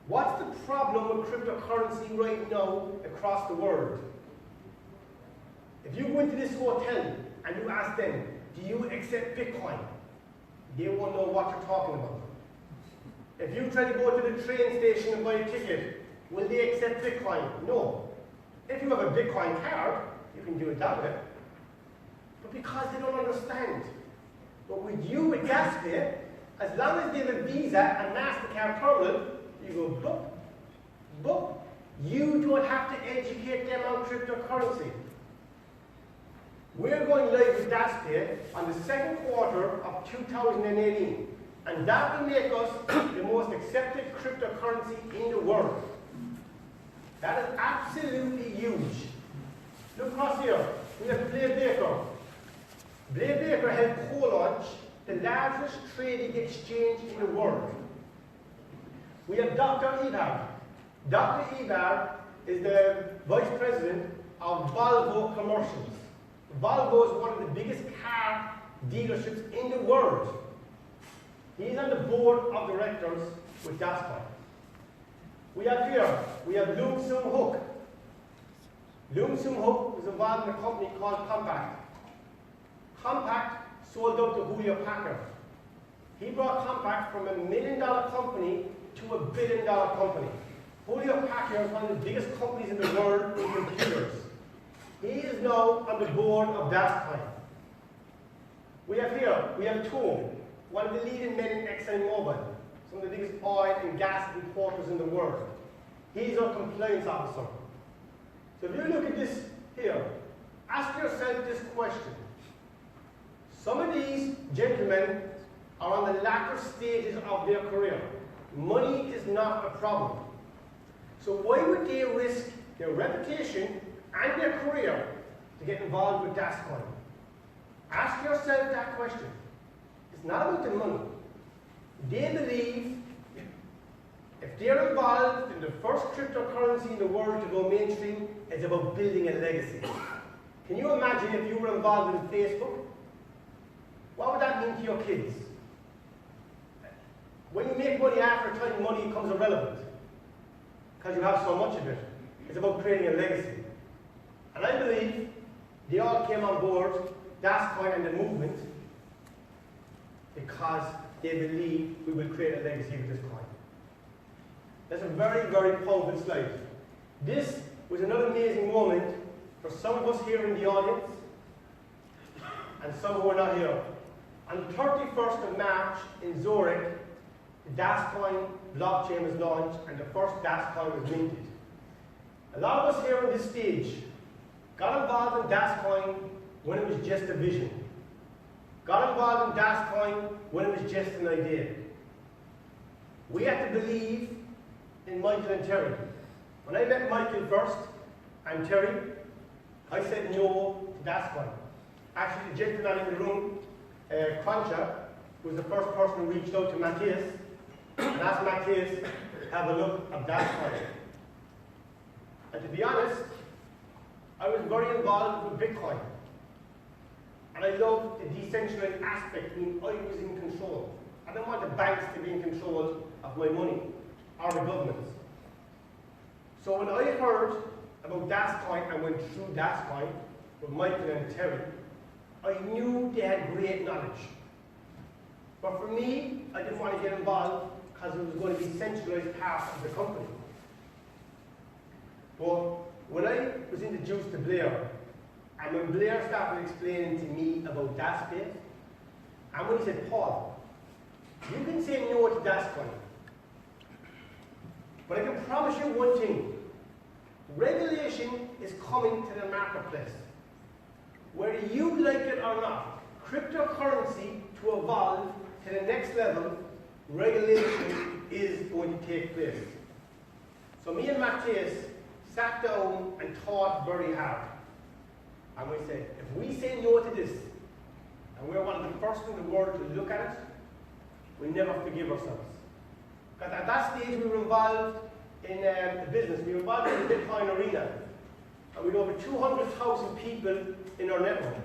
S1: What's the problem with cryptocurrency right now across the world? If you go into this hotel and you ask them, do you accept Bitcoin? They won't know what you're talking about. If you try to go to the train station and buy a ticket, will they accept Bitcoin? No. If you have a Bitcoin card, you can do it that way. But because they don't understand. But with you, with DasPay, as long as they have a Visa and MasterCard terminal, you go boop, boop. You don't have to educate them on cryptocurrency. We're going live with DasPay on the second quarter of 2018. And that will make us the most accepted cryptocurrency in the world. That is absolutely huge. Look across here. We have Blade Baker. Blade Baker helped co-launch the largest trading exchange in the world. We have Dr. Ibar. Dr. Ibar is the vice president of Volvo Commercials. Volvo is one of the biggest car dealerships in the world. He's on the board of directors with DasCoin. We have Loom Soom Hook. Loom Soom Hook was involved in a company called Compact. Compact sold out to Julio Packard. He brought Compact from $1 million company to $1 billion company. Julio Packer is one of the biggest companies in the world in computers. He is now on the board of DasCoin. We have Tom, one of the leading men in ExxonMobil, some of the biggest oil and gas importers in the world. He's our compliance officer. So if you look at this here, ask yourself this question. Some of these gentlemen are on the latter stages of their career. Money is not a problem. So why would they risk their reputation and their career to get involved with DasCoin? Ask yourself that question. It's not about the money. They believe if they're involved in the first cryptocurrency in the world to go mainstream, it's about building a legacy. Can you imagine if you were involved in Facebook? What would that mean to your kids? When you make money after a time, money becomes irrelevant because you have so much of it. It's about creating a legacy. And I believe they all came on board, DasCoin and the movement, because they believe we will create a legacy with this coin. That's a very, very powerful slide. This was another amazing moment for some of us here in the audience and some who are not here. On the 31st of March in Zurich, the DasCoin blockchain was launched and the first DasCoin was minted. A lot of us here on this stage got involved in DasCoin when it was just a vision. Got involved in DasCoin when it was just an idea. We had to believe in Michael and Terry. When I met Michael first and Terry, I said no to DasCoin. Actually, the gentleman in the room, Jacak, was the first person who reached out to Mariusz and asked Mariusz to have a look at DasCoin. And to be honest, I was very involved with Bitcoin. And I loved the decentralized aspect, meaning I was in control. I didn't want the banks to be in control of my money, or the governments. So when I heard about DasCoin and went through DasCoin with Michael and Terry, I knew they had great knowledge. But for me, I didn't want to get involved because it was going to be centralized part of the company. But when I was introduced to Blair, and when Blair started explaining to me about DasPay, and when he said, Paul, you can say no to DasCoin, but I can promise you one thing. Regulation is coming to the marketplace. Whether you like it or not, cryptocurrency to evolve to the next level, regulation is going to take place. So me and Mariusz sat down and thought very hard. And we said, if we say no to this, and we're one of the first in the world to look at it, we never forgive ourselves. Because at that stage we were involved in the business. We were involved in the Bitcoin arena. And we had over 200,000 people in our network.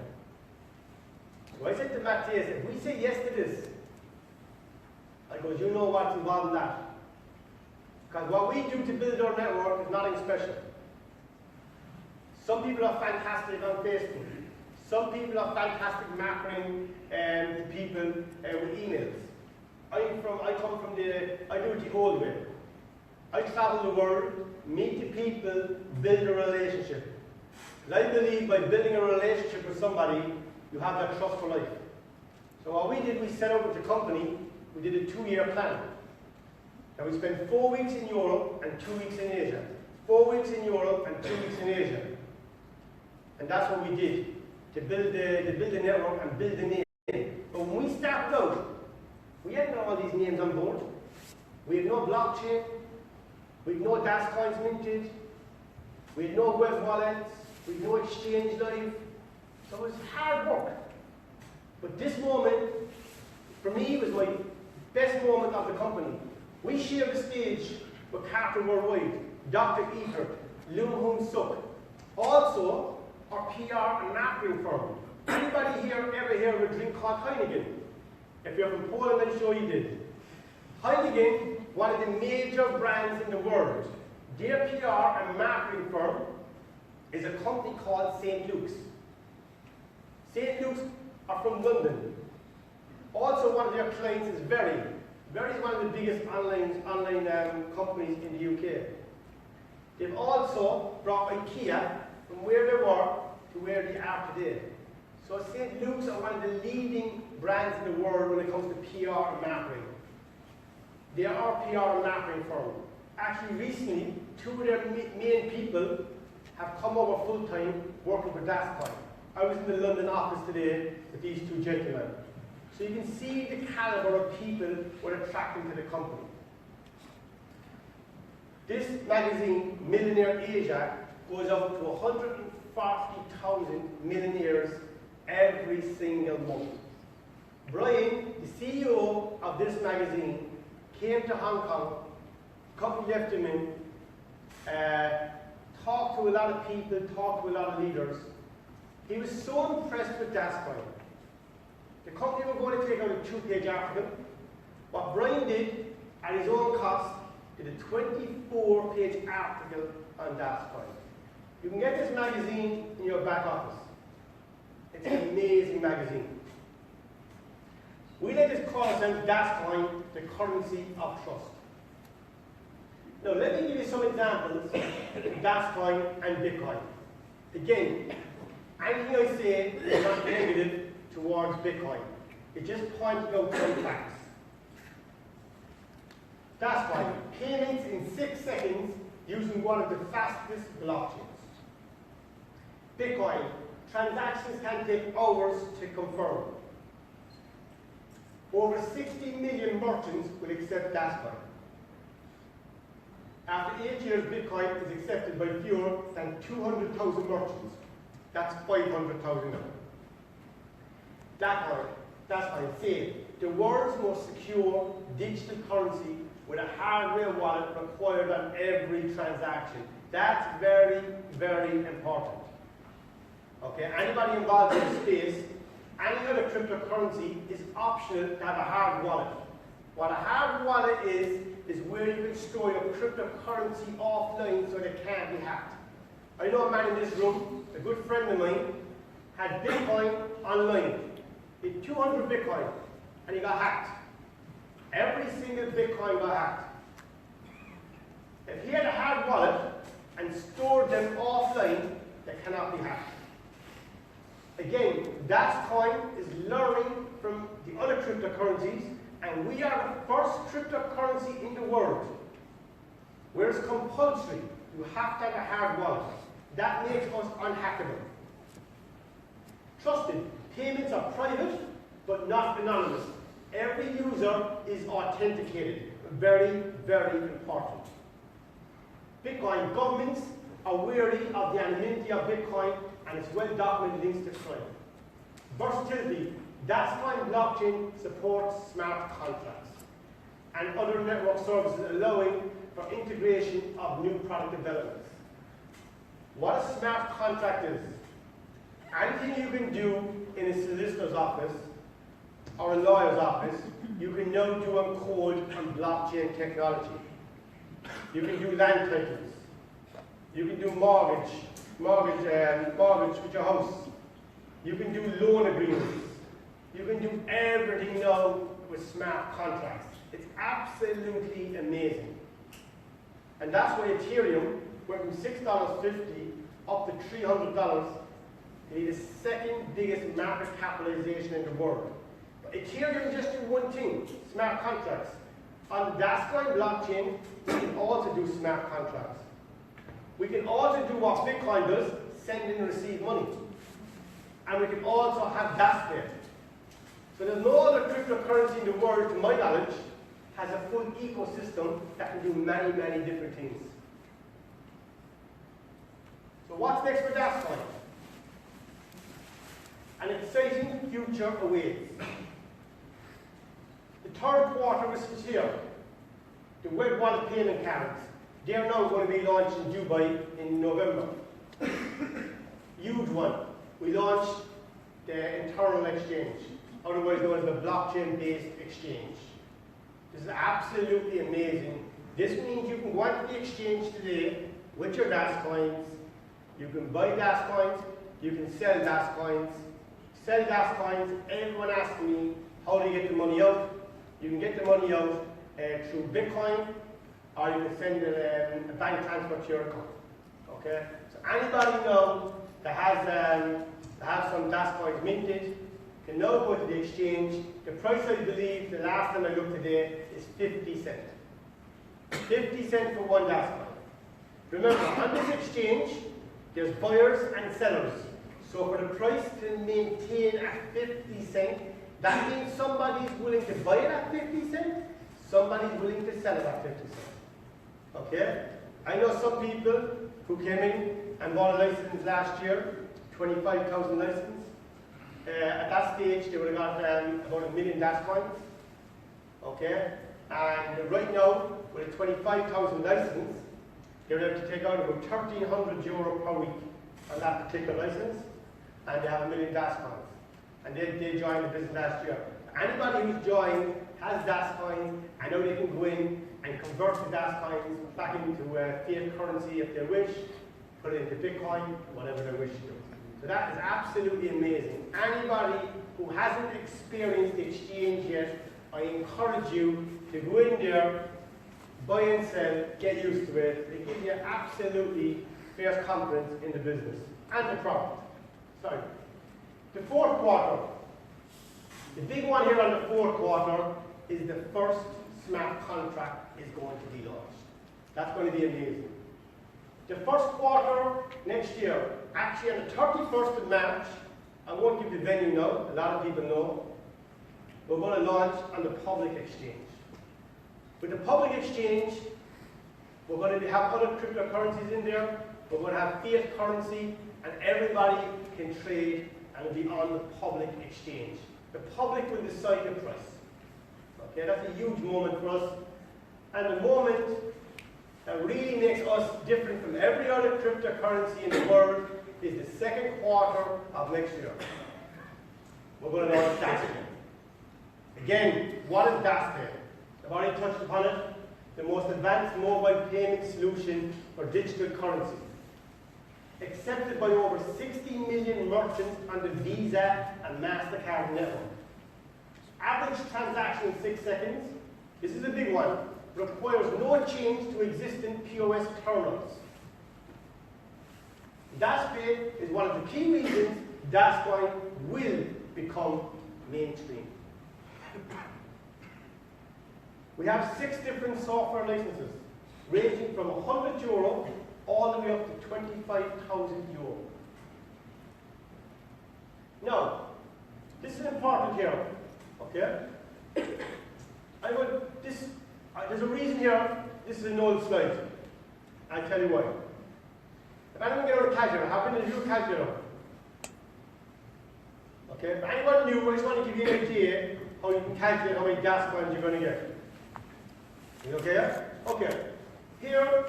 S1: So I said to Mariusz, if we say yes to this, I goes, you know what's involved in that. Because what we do to build our network is nothing special. Some people are fantastic on Facebook. Some people are fantastic marketing to people with emails. I do it the old way. I travel the world, meet the people, build a relationship. And I believe by building a relationship with somebody, you have that trust for life. So what we did, we set up with the company, we did a 2-year plan. And we spent 4 weeks in Europe and 2 weeks in Asia. 4 weeks in Europe and 2 weeks in Asia. And that's what we did, to build the network and build the name. But when we started out, we hadn't all these names on board. We had no blockchain. We had no DasCoins minted. We had no web wallets. We had no exchange live. So it was hard work. But this moment, for me, was my best moment of the company. We shared the stage with Carter Worldwide, Dr. Ether, Loom Hoon Suk. Also, our PR and marketing firm. Anybody here ever hear of a drink called Heineken? If you're from Poland, I'm sure you did. Heineken, one of the major brands in the world. Their PR and marketing firm is a company called St. Luke's. St. Luke's are from London. Also, one of their clients is Very. Verity is one of the biggest online companies in the UK. They've also brought IKEA from where they were to where they are today. So St. Luke's are one of the leading brands in the world when it comes to PR and marketing. They are a PR and marketing firm. Actually, recently, 2 of their main people have come over full-time working for DasCoin. I was in the London office today with these 2 gentlemen. So you can see the caliber of people we're attracting to the company. This magazine, Millionaire Asia, goes out to 140,000 millionaires every single month. Brian, the CEO of this magazine, came to Hong Kong, a couple left him in, talked to a lot of people, talked to a lot of leaders. He was so impressed with DasCoin. The company were going to take out a 2-page article. What Brian did, at his own cost, did a 24-page article on DasCoin. You can get this magazine in your back office. It's an amazing magazine. We like to call ourselves DasCoin, the currency of trust. Now, let me give you some examples of DasCoin and Bitcoin. Again, anything I say is not negative towards Bitcoin. It just points out some facts. DasCoin, payments in 6 seconds using one of the fastest blockchains. Bitcoin, transactions can take hours to confirm. Over 60 million merchants will accept DasCoin. After 8 years, Bitcoin is accepted by fewer than 200,000 merchants. That's 500,000 now. DasCoin, say, the world's most secure digital currency with a hardware wallet required on every transaction. That's very, very important. Okay, anybody involved in the space, any other cryptocurrency is optional to have a hard wallet. What a hard wallet is where you can store your cryptocurrency offline so that it can't be hacked. I know a man in this room, a good friend of mine, had Bitcoin online. He had 200 Bitcoin and he got hacked. Every single Bitcoin got hacked. If he had a hard wallet and stored them offline, they cannot be hacked. Again, DasCoin is learning from the other cryptocurrencies, and we are the first cryptocurrency in the world where it's compulsory. You have to have a hard wallet. That makes us unhackable. Trusted. Payments are private, but not anonymous. Every user is authenticated. Very, very important. Bitcoin. Governments are wary of the anonymity of Bitcoin and its well-documented links to crime. Versatility. DasCoin blockchain supports smart contracts and other network services, allowing for integration of new product developments. What a smart contract is. Anything you can do in a solicitor's office or a lawyer's office, you can now do on code and blockchain technology. You can do land titles. You can do mortgage with your house. You can do loan agreements. You can do everything now with smart contracts. It's absolutely amazing. And that's why Ethereum went from $6.50 up to $300. It is the second biggest market capitalization in the world. But Ethereum just do one thing, smart contracts. On the DasCoin blockchain, we can also do smart contracts. We can also do what Bitcoin does, send and receive money. And we can also have DasPay. So there's no other cryptocurrency in the world, to my knowledge, has a full ecosystem that can do many, many different things. So what's next for DasCoin? An exciting future awaits. The third quarter was here. The web wallet payment cards. They're now going to be launched in Dubai in November. Huge one. We launched the internal exchange, otherwise known as the blockchain-based exchange. This is absolutely amazing. This means you can go onto the exchange today with your DasCoins. You can buy DasCoins. You can sell DasCoins. Sell DasCoins. Everyone asks me how to get the money out. You can get the money out through Bitcoin, or you can send a bank transfer to your account. Okay? So anybody now that has some DasCoins minted can now go to the exchange. The price, I believe, the last time I looked today, is 50 cents. 50 cents for one DasCoin. Remember, on this exchange, there's buyers and sellers. So for the price to maintain at 50 cents, that means somebody's willing to buy it at 50 cents, somebody's willing to sell it at 50 cents. Okay? I know some people who came in and bought a license last year, 25,000 license. At that stage, they would have got about 1 million DasCoins. Okay? And right now, with a 25,000 license, they're able to take out about €1,300 per week on that particular license, and they have 1 million DasCoins. And they joined the business last year. Anybody who's joined has DasCoins, and now they can go in and convert the DasCoins back into fiat currency if they wish, put it into Bitcoin, whatever they wish to do. So that is absolutely amazing. Anybody who hasn't experienced the exchange yet, I encourage you to go in there, buy and sell, get used to it. It gives you absolutely fierce confidence in the business and the profit. Sorry. The fourth quarter. The big one here on the fourth quarter is the first smart contract is going to be launched. That's going to be amazing. The first quarter next year, actually on the 31st of March, I won't give the venue now, a lot of people know, we're going to launch on the public exchange. With the public exchange, we're going to have other cryptocurrencies in there, we're going to have fiat currency, and everybody can trade and will be on the public exchange. The public will decide the price. Okay, that's a huge moment for us, and the moment that really makes us different from every other cryptocurrency in the world is the second quarter of next year. We're going to launch DasCoin. Again, what is DasCoin? I've already touched upon it. The most advanced mobile payment solution for digital currency. Accepted by over 60 million merchants on the Visa and MasterCard network. Average transaction in 6 seconds. This is a big one. Requires no change to existing POS terminals. DasPay is one of the key reasons DasCoin will become mainstream. We have 6 different software licenses, ranging from €100 all the way up to €25,000. Now, this is important here, okay? There's a reason here, this is an old slide. I'll tell you why. If anyone get out a calculator, hop in a new calculator. Okay, if anyone new, I just want to give you an idea how you can calculate how many DasCoins you're going to get. You okay? Okay. Here,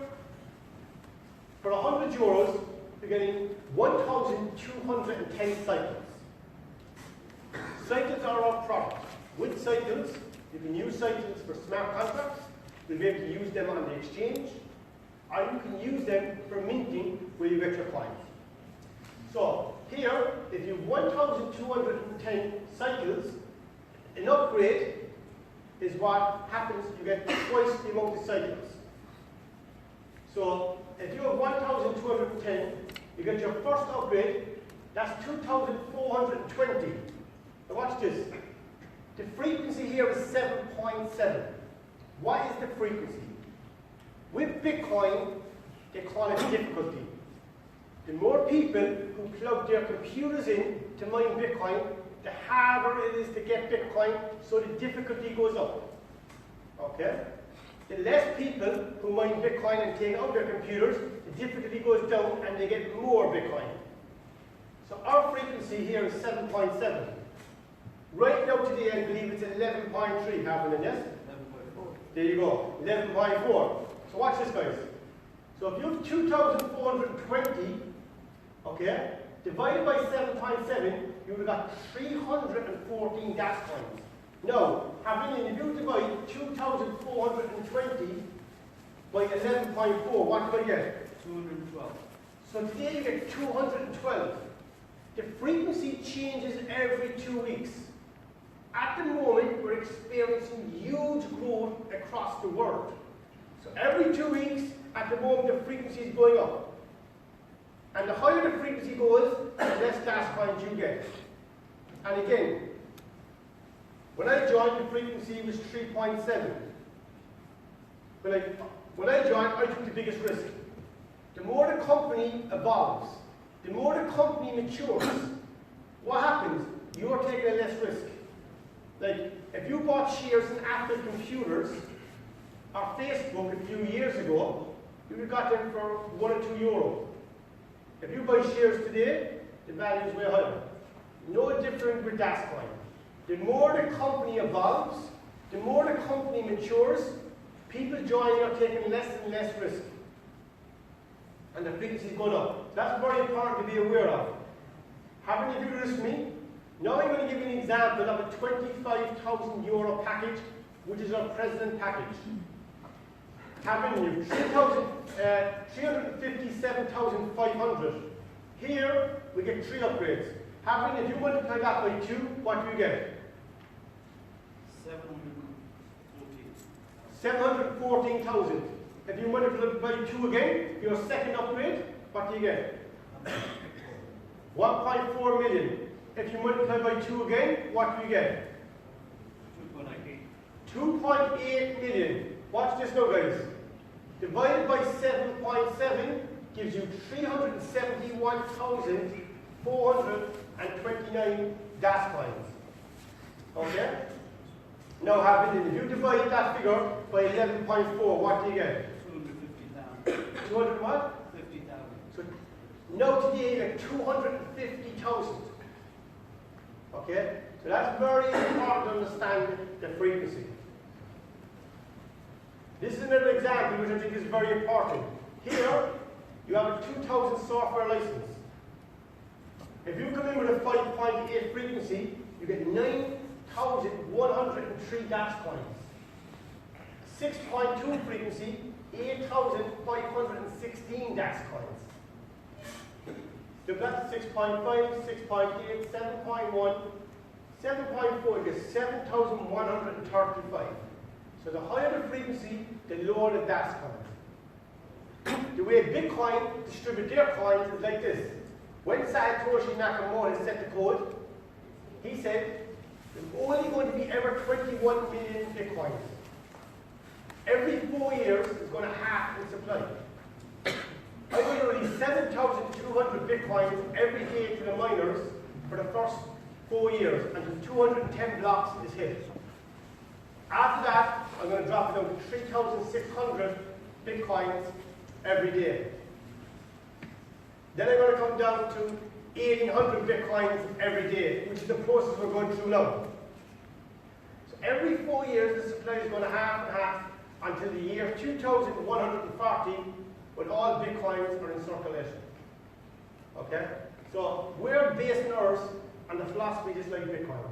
S1: for €100, you're getting 1,210 cycles. Cycles are our product. With cycles, you can use cycles for smart contracts. You'll be able to use them on the exchange, or you can use them for minting where you get your coins. So here, if you have 1,210 cycles, an upgrade is what happens, you get twice the amount of cycles. So if you have 1,210, you get your first upgrade, that's 2,420. Now watch this. The frequency here is 7.7. What is the frequency? With Bitcoin, they call it difficulty. The more people who plug their computers in to mine Bitcoin, the harder it is to get Bitcoin, so the difficulty goes up. Okay? The less people who mine Bitcoin and take out their computers, the difficulty goes down and they get more Bitcoin. So our frequency here is 7.7. Right now today, I believe it's 11.3 happening, yes? 11.4. There you go, 11.4. So watch this, guys. So if you have 2,420, okay, divided by 7.7, you would have got 314 DasCoins. Now, if you divide 2,420 by 11.4, what do I get? 212. So today you get 212. The frequency changes every 2 weeks. At the moment, we're experiencing huge growth across the world. So every 2 weeks, at the moment, the frequency is going up. And the higher the frequency goes, the less DasCoins you get. And again, when I joined, the frequency was 3.7. When I joined, I took the biggest risk. The more the company evolves, the more the company matures, what happens? You're taking a less risk. Like, if you bought shares in Apple computers or Facebook a few years ago, you would have got them for €1 or €2. If you buy shares today, the value is way higher. No different with DasCoin. The more the company evolves, the more the company matures, people joining are taking less and less risk. And the frequency is going up. That's very important to be aware of. Haven't you do this with me? Now I'm going to give you an example of a €25,000 package, which is our president package. Having you 357,500. Here we get 3 upgrades. Having, if you multiply that by 2, what do you get? 714,000. If you multiply by 2 again, your second upgrade, what do you get? 1.4 million. If you multiply by 2 again, what do you get? 2.8 million. Watch this now, guys. Divided by 7.7 gives you 371,429 DasCoins. Okay? Now, if you divide that figure by 11.4, what do you get? 250,000. 200 what? 50,000. So now today you get 250,000. Okay? So that's very important to understand the frequency. This is another example which I think is very important. Here, you have a 2,000 software license. If you come in with a 5.8 frequency, you get 9,103 DasCoins. 6.2 frequency, 8,516 DasCoins. Look at 6.5, 6.8, 7.1, 7.4, you get 7,135. So the higher the frequency, the lower the DasCoins. The way Bitcoin distribute their coins is like this. When Satoshi Nakamoto set the code, he said, there's only going to be ever 21 million Bitcoins. Every 4 years, it's going to half in supply. I'm going to release 7,200 Bitcoins every day to the miners for the first 4 years until 210 blocks is hit. After that, I'm going to drop it down to 3,600 Bitcoins every day. Then I'm going to come down to 1,800 Bitcoins every day, which is the process we're going through now. So every 4 years, the supply is going to half and half until the year 2140, when all Bitcoins are in circulation. Okay? So we're basing ours on the philosophy just like Bitcoin.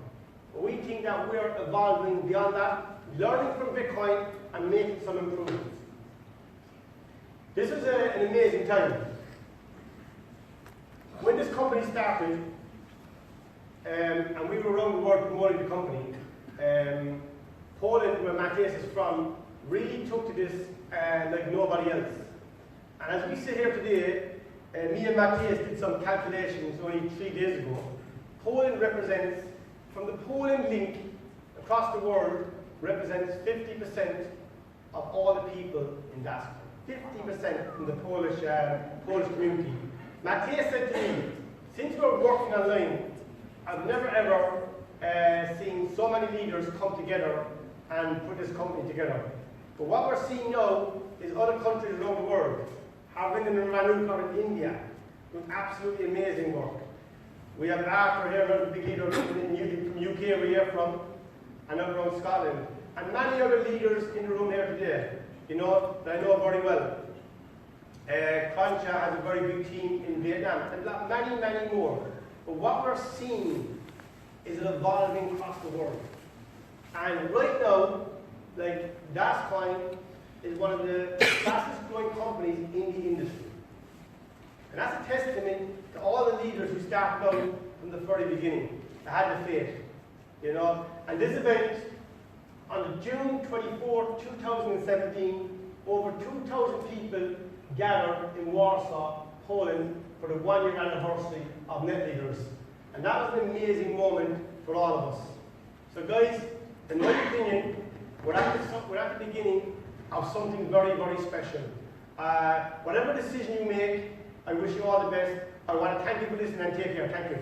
S1: But we think that we're evolving beyond that, learning from Bitcoin and making some improvements. This is an amazing time. When this company started, and we were around the world promoting the company, Poland, where Mariusz is from, really took to this like nobody else. And as we sit here today, me and Mariusz did some calculations only 3 days ago. Poland represents, from the Poland link across the world, represents 50% of all the people in DasCoin. 50% from the Polish community. Mariusz said to me, since we're working online, I've never ever seen so many leaders come together and put this company together. But what we're seeing now is other countries around the world, having in Mariusz or in India, doing absolutely amazing work. We have Arthur here, another big leader from UK where we're from, and over around Scotland, and many other leaders in the room here today, you know, that I know very well. Concha has a very big team in Vietnam, and many, many more. But what we're seeing is it evolving across the world. And right now, like DasCoin is one of the fastest growing companies in the industry. And that's a testament to all the leaders who started out from the very beginning. They had the faith, you know. And this event, on June 24, 2017, over 2,000 people gathered in Warsaw, Poland, for the one-year anniversary of NetLeaders. And that was an amazing moment for all of us. So guys, in my opinion, we're at the beginning of something very, very special. Whatever decision you make, I wish you all the best. I want to thank you for listening and take care. Thank you.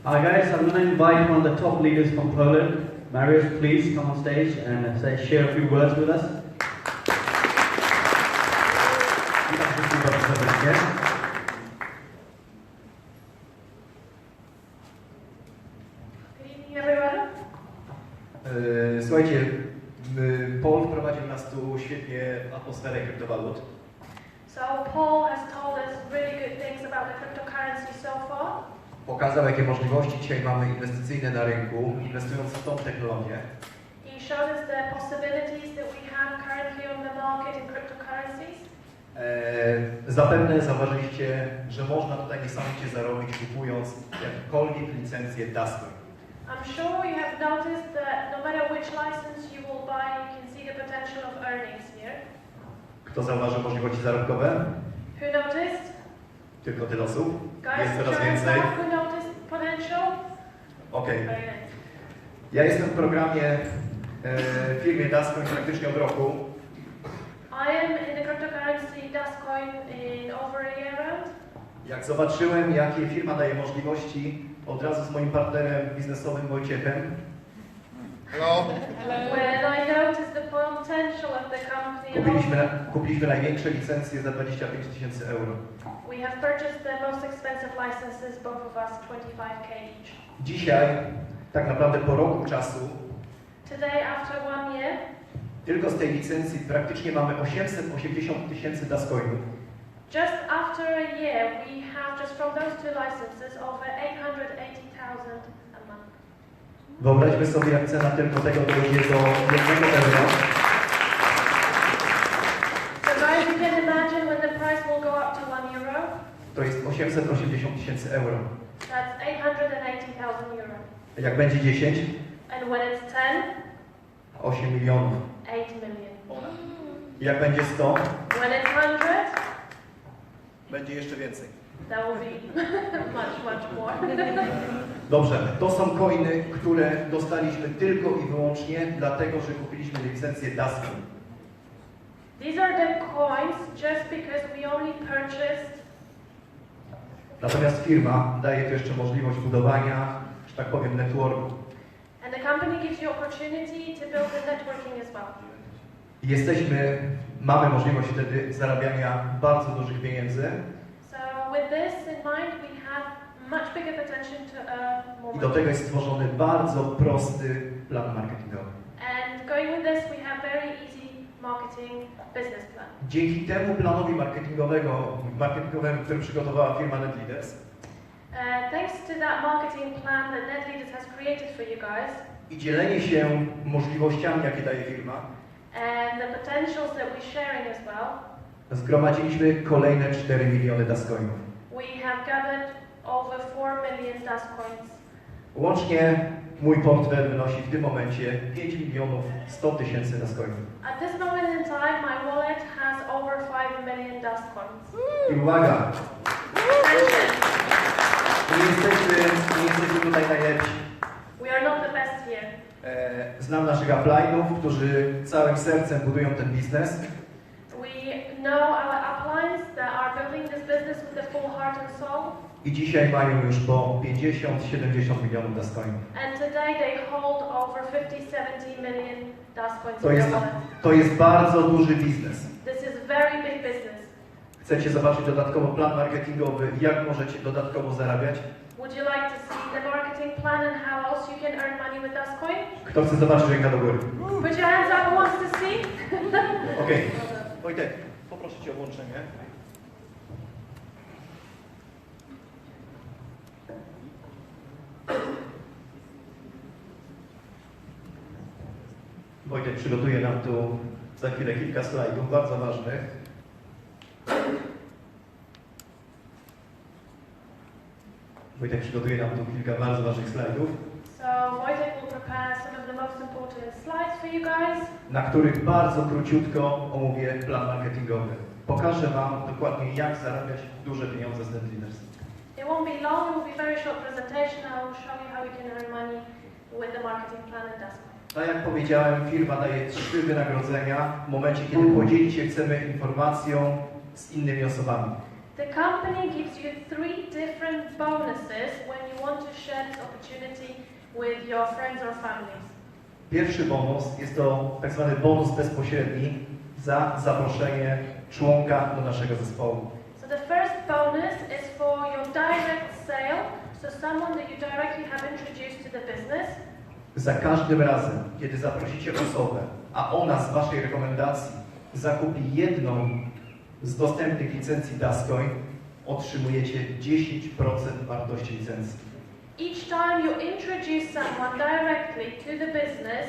S2: Hi guys, I'm going to invite one of the top leaders from Poland. Mariusz, please come on stage and share a few words with us.
S3: Good evening, everyone.
S17: Słuchajcie, Paul wprowadził nas tu świetnie w atmosferę kryptowalut.
S3: So Paul has told us really good things about the cryptocurrency so far.
S17: Pokazał, jakie możliwości dzisiaj mamy inwestycyjne na rynku, inwestując w tą technologię.
S3: He showed us the possibilities that we have currently on the market in cryptocurrencies.
S17: Zapewne zauważyliście, że można tutaj niesamowicie zarobić, kupując jakkolwiek licencję DasCoin.
S3: I'm sure you have noticed that no matter which license you will buy, you can see the potential of earnings here.
S17: Kto zauważył możliwości zarobkowe?
S3: Who noticed?
S17: Tylko tyle osób.
S3: Guys,
S17: Jest coraz
S3: show
S17: więcej.
S3: yourself who noticed potential?
S17: Okej.
S3: Very nice.
S17: Ja jestem w programie w firmie DasCoin praktycznie od roku.
S3: I am in the cryptocurrency DasCoin in over a year round.
S17: Jak zobaczyłem, jakie firma daje możliwości, od razu z moim partnerem biznesowym Wojciechem.
S3: Hello. When I noticed the potential of the company,
S17: Kupiliśmy największe licencje za 25 000 euro.
S3: we have purchased the most expensive licenses, both of us, 25k each.
S17: Dzisiaj, tak naprawdę po roku czasu,
S3: Today, after 1 year,
S17: tylko z tej licencji praktycznie mamy 880 000 DasCoinów.
S3: just after a year, we have just from those two licenses over 880,000 a month.
S17: Wyobraźmy sobie, jak cena tylko tego dojdzie do 1 euro.
S3: So guys, you can imagine when the price will go up to 1 euro.
S17: To jest 880 000 euro.
S3: That's 880,000 euro.
S17: Jak będzie 10?
S3: And when it's 10,
S17: 8 milionów.
S3: 8 million.
S17: Jak będzie 100?
S3: When it's 100,
S17: Będzie jeszcze więcej.
S3: that will be much more.
S17: Dobrze, to są coiny, które dostaliśmy tylko i wyłącznie dlatego, że kupiliśmy licencję DasCoin.
S3: These are the coins just because we only purchased.
S17: Natomiast firma daje tu jeszcze możliwość budowania, że tak powiem, networku.
S3: And the company gives you opportunity to build the networking as well.
S17: Mamy możliwość wtedy zarabiania bardzo dużych pieniędzy
S3: So with this in mind, we have much bigger potential to earn more
S17: i do tego jest stworzony bardzo prosty plan marketingowy.
S3: And going with this, we have very easy marketing business plan.
S17: Dzięki temu planowi marketingowemu, który przygotowała firma NetLeaders,
S3: Thanks to that marketing plan that NetLeaders has created for you guys,
S17: i dzielenie się możliwościami, jakie daje firma,
S3: and the potentials that we're sharing as well,
S17: zgromadziliśmy kolejne 4 miliony DasCoinów.
S3: we have gathered over 4 million DasCoins.
S17: Łącznie mój portfel wynosi w tym momencie 5 milionów 100 tysięcy DasCoinów.
S3: At this moment in time, my wallet has over 5 million DasCoins.
S17: I uwaga! Nie jesteśmy tutaj najlepsi.
S3: We are not the best here.
S17: Znam naszych upline'ów, którzy całym sercem budują ten biznes.
S3: We know our uplines that are building this business with the full heart and soul.
S17: I dzisiaj mają już po 50-70 milionów DasCoinów.
S3: And today they hold over 50-70 million DasCoins in their wallet.
S17: To jest bardzo duży biznes.
S3: This is very big business.
S17: Chcecie zobaczyć dodatkowo plan marketingowy, jak możecie dodatkowo zarabiać?
S3: Would you like to see the marketing plan and how else you can earn money with DasCoin?
S17: Kto chce zobaczyć, ręka do góry.
S3: Put your hands up who wants to see.
S17: Okej. Wojtek, poproszę Cię o włączenie. Wojtek przygotuje nam tu za chwilę kilka slajdów bardzo ważnych. Wojtek przygotuje nam tu kilka bardzo ważnych slajdów,
S3: So Wojtek will prepare some of the most important slides for you guys,
S17: na których bardzo króciutko omówię plan marketingowy. Pokażę Wam dokładnie, jak zarabiać duże pieniądze z NetLeaders.
S3: It won't be long, it will be very short presentation. I will show you how you can earn money with the marketing plan at DasCoin.
S17: Tak jak powiedziałem, firma daje 3 wynagrodzenia w momencie, kiedy podzielić się chcemy informacją z innymi osobami.
S3: The company gives you 3 different bonuses when you want to share this opportunity with your friends or families.
S17: Pierwszy bonus jest to tak zwany bonus bezpośredni za zaproszenie członka do naszego zespołu.
S3: So the first bonus is for your direct sale, so someone that you directly have introduced to the business.
S17: Za każdym razem, kiedy zaprosicie osobę, a ona z Waszej rekomendacji zakupi jedną z dostępnych licencji DasCoin, otrzymujecie 10% wartości licencji.
S3: Each time you introduce someone directly to the business,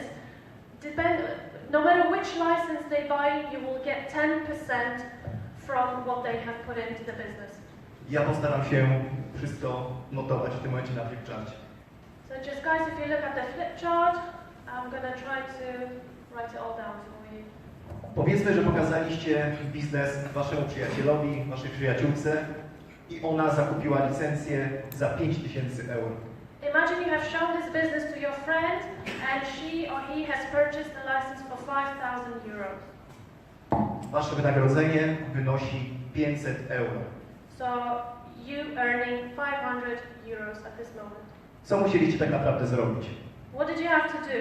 S3: no matter which license they buy, you will get 10% from what they have put into the business.
S17: Ja postaram się wszystko notować w tym momencie na flipcharcie.
S3: So just guys, if you look at the flip chart, I'm going to try to write it all down for you.
S17: Powiedzmy, że pokazaliście biznes Waszemu przyjacielowi, Waszej przyjaciółce i ona zakupiła licencję za 5000 euro.
S3: Imagine you have shown this business to your friend and she or he has purchased the license for 5,000 euros.
S17: Wasze wynagrodzenie wynosi 500 euro.
S3: So you earning 500 euros at this moment.
S17: Co musieliście tak naprawdę zrobić?
S3: What did you have to do?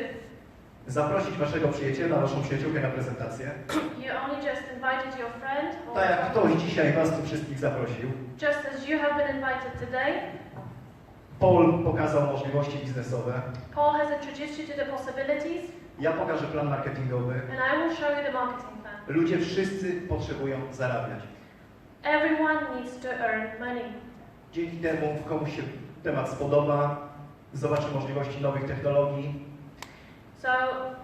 S17: Zaprosić Waszego przyjaciela, Waszą przyjaciółkę na prezentację.
S3: You only just invited your friend? Or
S17: Tak jak ktoś dzisiaj Was tu wszystkich zaprosił.
S3: just as you have been invited today,
S17: Paul pokazał możliwości biznesowe.
S3: Paul has introduced you to the possibilities,
S17: Ja pokażę plan marketingowy.
S3: and I will show you the marketing plan.
S17: Ludzie wszyscy potrzebują zarabiać.
S3: Everyone needs to earn money.
S17: Dzięki temu komuś się temat spodoba, zobaczy możliwości nowych technologii.
S3: So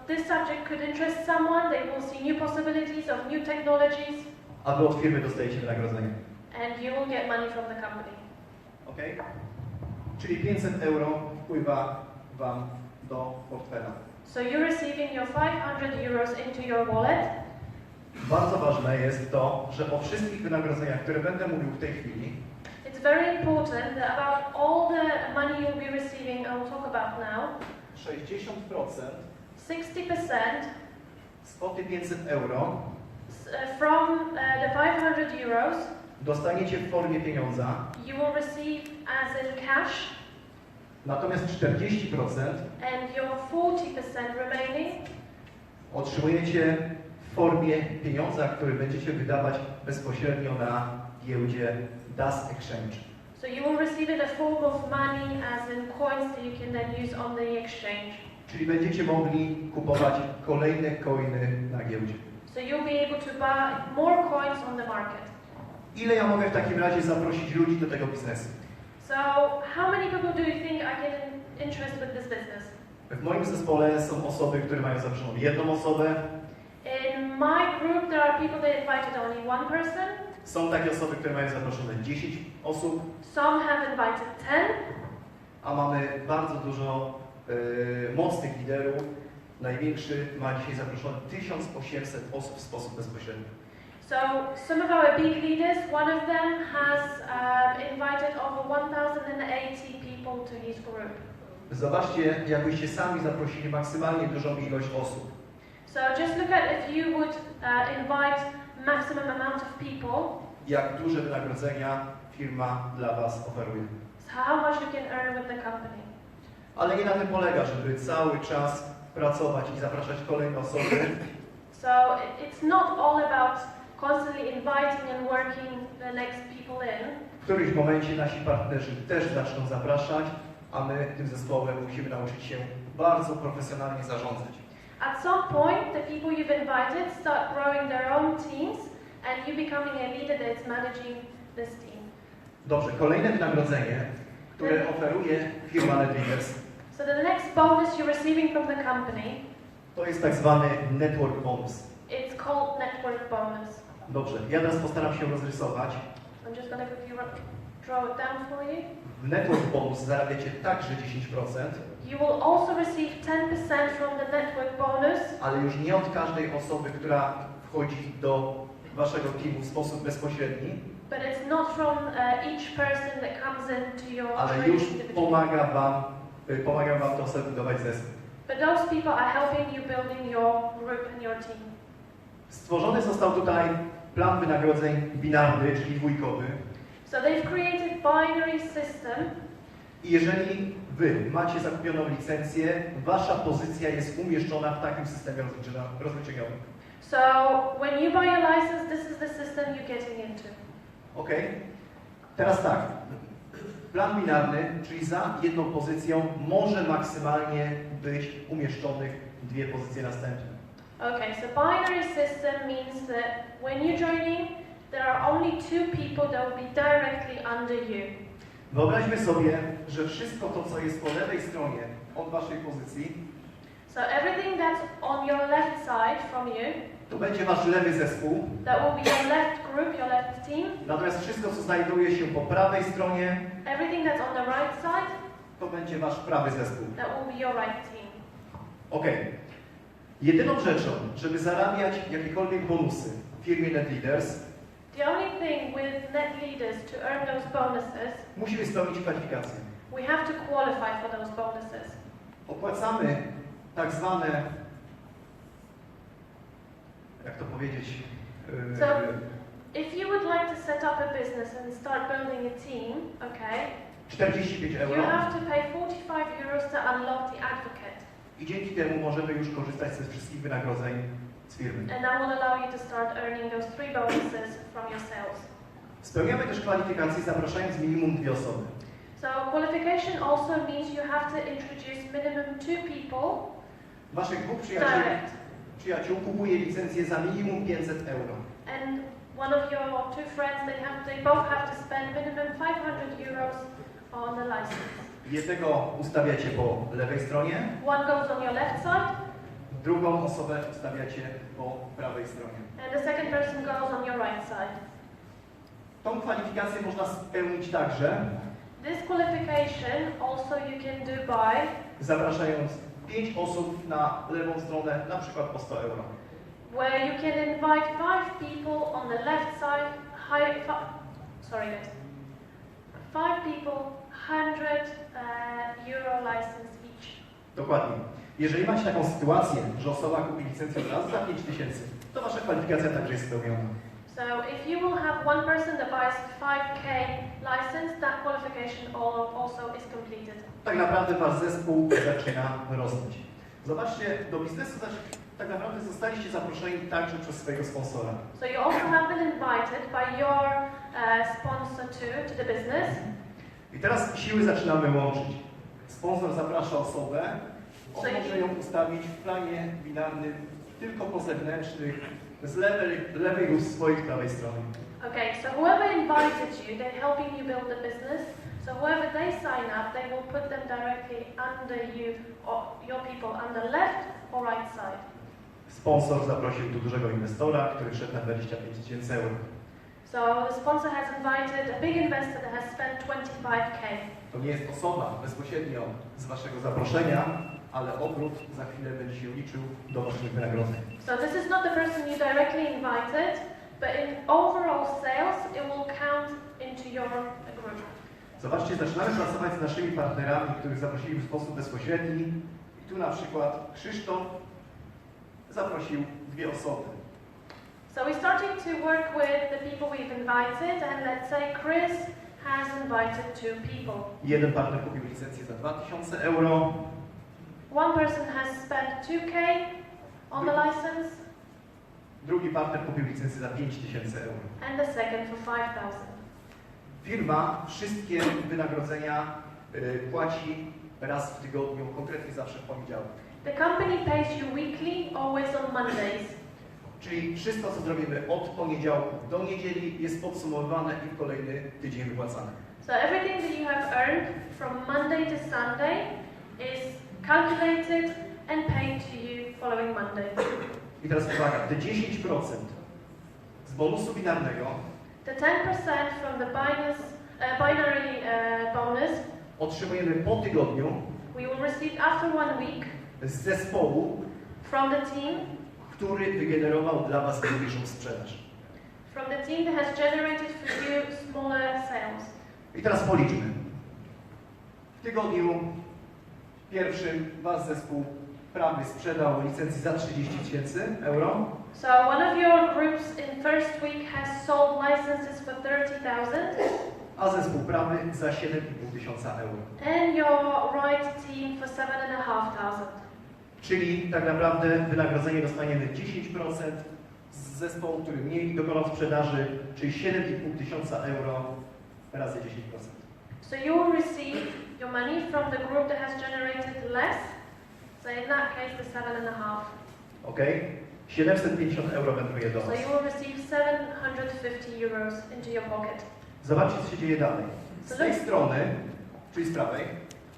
S3: this subject could interest someone, they will see new possibilities of new technologies,
S17: A Wy od firmy dostajecie wynagrodzenie.
S3: and you will get money from the company.
S17: Ok? Czyli 500 euro wpływa Wam do portfela.
S3: So you're receiving your 500 euros into your wallet.
S17: Bardzo ważne jest to, że o wszystkich wynagrodzeniach, które będę mówił w tej chwili,
S3: It's very important that about all the money you'll be receiving, I will talk about now,
S17: 60%
S3: 60%
S17: z kwoty 500 euro
S3: from the 500 euros
S17: dostaniecie w formie pieniądza,
S3: you will receive as in cash,
S17: natomiast 40%
S3: and your 40% remaining
S17: otrzymujecie w formie pieniądza, który będziecie wydawać bezpośrednio na giełdzie Das Exchange.
S3: so you will receive in the form of money as in coins that you can then use on the exchange.
S17: Czyli będziecie mogli kupować kolejne coiny na giełdzie.
S3: So you'll be able to buy more coins on the market.
S17: Ile ja mogę w takim razie zaprosić ludzi do tego biznesu?
S3: So how many people do you think I can interest with this business?
S17: W moim zespole są osoby, które mają zaproszoną jedną osobę.
S3: In my group there are people that invited only one person.
S17: Są takie osoby, które mają zaproszone 10 osób.
S3: Some have invited 10.
S17: A mamy bardzo dużo mocnych liderów. Największy ma dzisiaj zaproszone 1800 osób w sposób bezpośredni.
S3: So some of our big leaders, one of them has invited over 1080 people to his group.
S17: Zobaczcie, jakbyście sami zaprosili maksymalnie dużą ilość osób.
S3: So just look at if you would invite maximum amount of people,
S17: Jak duże wynagrodzenia firma dla Was oferuje.
S3: so how much you can earn with the company.
S17: Ale nie na tym polega, żeby cały czas pracować i zapraszać kolejne osoby.
S3: So it's not all about constantly inviting and working the next people in.
S17: W którymś momencie nasi partnerzy też zaczną zapraszać, a my tym zespołem musimy nauczyć się bardzo profesjonalnie zarządzać.
S3: At some point, the people you've invited start growing their own teams and you becoming a leader that's managing this team.
S17: Dobrze, kolejne wynagrodzenie, które oferuje firma NetLeaders,
S3: So the next bonus you're receiving from the company
S17: To jest tak zwany network bonus.
S3: It's called network bonus.
S17: Dobrze, ja teraz postaram się rozrysować.
S3: I'm just going to quickly draw it down for you.
S17: W network bonus zarabiacie także 10%,
S3: You will also receive 10% from the network bonus,
S17: ale już nie od każdej osoby, która wchodzi do waszego teamu w sposób bezpośredni,
S3: but it's not from each person that comes into your
S17: ale
S3: training
S17: już
S3: individually.
S17: pomagam wam to sobie budować zespół.
S3: But those people are helping you building your group and your team.
S17: Stworzony został tutaj plan wynagrodzeń binarny, czyli dwójkowy.
S3: So they've created binary system.
S17: I jeżeli wy macie zakupioną licencję, wasza pozycja jest umieszczona w takim systemie rozliczeniowym.
S3: So when you buy a license, this is the system you're getting into.
S17: Ok? Teraz tak. Plan binarny, czyli za jedną pozycją może maksymalnie być umieszczonych dwie pozycje następne.
S3: Okay, so binary system means that when you're joining, there are only two people that will be directly under you.
S17: Wyobraźmy sobie, że wszystko to, co jest po lewej stronie od waszej pozycji,
S3: So everything that's on your left side from you,
S17: to będzie wasz lewy zespół.
S3: that will be your left group, your left team.
S17: Natomiast wszystko, co znajduje się po prawej stronie,
S3: Everything that's on the right side,
S17: to będzie wasz prawy zespół.
S3: that will be your right team.
S17: Ok. Jedyną rzeczą, żeby zarabiać jakiekolwiek bonusy w firmie NetLeaders,
S3: The only thing with net leaders to earn those bonuses,
S17: musimy spełnić kwalifikacje.
S3: we have to qualify for those bonuses.
S17: Opłacamy tak zwane, jak to powiedzieć,
S3: So, if you would like to set up a business and start building a team, okay,
S17: 45
S3: you
S17: euro
S3: have to pay 45 euros to unlock the advocate.
S17: i dzięki temu możemy już korzystać ze wszystkich wynagrodzeń z firmy.
S3: And that will allow you to start earning those 3 bonuses from your sales.
S17: Spełniamy też kwalifikacje, zapraszając minimum 2 osoby.
S3: So qualification also means you have to introduce minimum 2 people
S17: Waszych dwóch
S3: direct.
S17: przyjaciół kupuje licencję za minimum 500 euro.
S3: And one of your 2 friends, they both have to spend minimum 500 euros on the license.
S17: Jednego ustawiacie po lewej stronie,
S3: One goes on your left side,
S17: drugą osobę ustawiacie po prawej stronie.
S3: and the second person goes on your right side.
S17: Tą kwalifikację można spełnić także,
S3: This qualification also you can do by
S17: zapraszając 5 osób na lewą stronę, na przykład po 100 euro.
S3: where you can invite 5 people on the left side, 5 people, 100 euro license each.
S17: Dokładnie. Jeżeli macie taką sytuację, że osoba kupi licencję od razu za 5000, to wasza kwalifikacja także jest spełniona.
S3: So if you will have one person that buys 5k license, that qualification also is completed.
S17: Tak naprawdę wasz zespół zaczyna rosnąć. Zobaczcie, do biznesu tak naprawdę zostaliście zaproszeni także przez swojego sponsora.
S3: So you also have been invited by your sponsor to the business.
S17: I teraz siły zaczynamy łączyć. Sponsor zaprasza osobę, on może ją ustawić w planie binarnym tylko po zewnętrznych, z lewej lub z swojej prawej strony.
S3: Okay, so whoever invited you, they're helping you build the business. So whoever they sign up, they will put them directly under you or your people on the left or right side.
S17: Sponsor zaprosił tu dużego inwestora, który szedł na 25 000 euro.
S3: So the sponsor has invited a big investor that has spent 25k.
S17: To nie jest osoba bezpośrednio z waszego zaproszenia, ale obrót za chwilę będzie się liczył do waszych wynagrodzeń.
S3: So this is not the person you directly invited, but in overall sales, it will count into your group.
S17: Zobaczcie, zaczynamy pracować z naszymi partnerami, których zaprosili w sposób bezpośredni. I tu na przykład Krzysztof zaprosił 2 osoby.
S3: So we're starting to work with the people we've invited, and let's say Chris has invited 2 people.
S17: Jeden partner kupił licencję za 2000 euro.
S3: One person has spent 2k on the license,
S17: Drugi partner kupił licencję za 5000 euro.
S3: and the second for 5,000.
S17: Firma wszystkie wynagrodzenia płaci raz w tygodniu, konkretnie zawsze w poniedziałek.
S3: The company pays you weekly, always on Mondays.
S17: Czyli wszystko, co zrobimy od poniedziałku do niedzieli, jest podsumowywane i w kolejny tydzień wypłacane.
S3: So everything that you have earned from Monday to Sunday is calculated and paid to you following Monday.
S17: I teraz uwaga, te 10% z bonusu binarnego
S3: The 10% from the binary bonus
S17: otrzymujemy po tygodniu
S3: we will receive after 1 week
S17: z zespołu,
S3: from the team,
S17: który wygenerował dla Was mniejszą sprzedaż.
S3: from the team that has generated for you smaller sales.
S17: I teraz policzmy. W tygodniu pierwszym Wasz zespół prawy sprzedał licencji za 30 000 euro.
S3: So one of your groups in first week has sold licenses for 30,000
S17: A zespół prawy za 7,5 euro.
S3: and your right team for 7,500.
S17: Czyli tak naprawdę wynagrodzenie dostaniemy 10% z zespołu, który mniej dokonał sprzedaży, czyli 7,5 euro razy 10%.
S3: So you will receive your money from the group that has generated less. So in that case, the 7,5.
S17: Ok? 750 euro wędruje do
S3: So
S17: Was.
S3: you will receive 750 euros into your pocket.
S17: Zobaczcie, co się dzieje dalej. Z tej strony, czyli z prawej,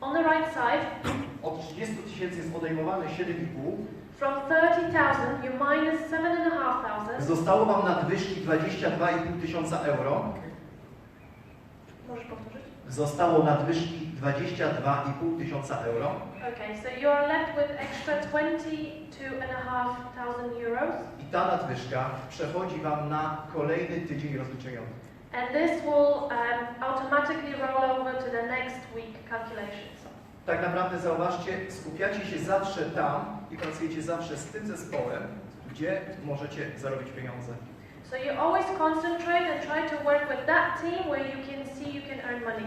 S3: On the right side,
S17: od 30 000 jest odejmowane 7,5.
S3: from 30,000, you minus 7,500.
S17: Zostało Wam nadwyżki 22,5 tysiąca euro.
S3: Możesz powtórzyć?
S17: Zostało nadwyżki 22,5 tysiąca euro.
S3: Okay, so you're left with extra 22,500 euros.
S17: I ta nadwyżka przechodzi Wam na kolejny tydzień rozliczeniowy.
S3: And this will automatically roll over to the next week calculations.
S17: Tak naprawdę zauważcie, skupiacie się zawsze tam i pracujecie zawsze z tym zespołem, gdzie możecie zarobić pieniądze.
S3: So you always concentrate and try to work with that team where you can see you can earn money.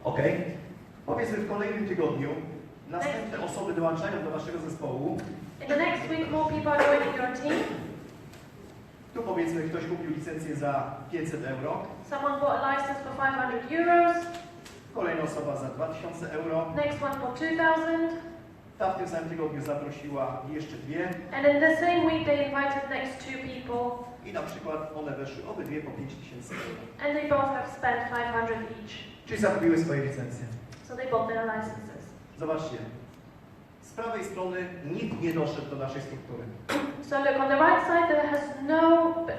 S17: Ok? Powiedzmy w kolejnym tygodniu następne osoby dołączają do Waszego zespołu.
S3: In the next week, more people are joining your team.
S17: Tu powiedzmy ktoś kupił licencję za 500 euro.
S3: Someone bought a license for 500 euros.
S17: Kolejna osoba za 2000 euro.
S3: Next one for 2,000.
S17: Ta w tym samym tygodniu zaprosiła jeszcze dwie.
S3: And in the same week, they invited next two people.
S17: I na przykład one weszły obydwie po 5000 euro.
S3: And they both have spent 500 each.
S17: Czyli zakupiły swoje licencje.
S3: So they bought their licenses.
S17: Zobaczcie. Z prawej strony nikt nie doszedł do naszej struktury.
S3: So look, on the right side,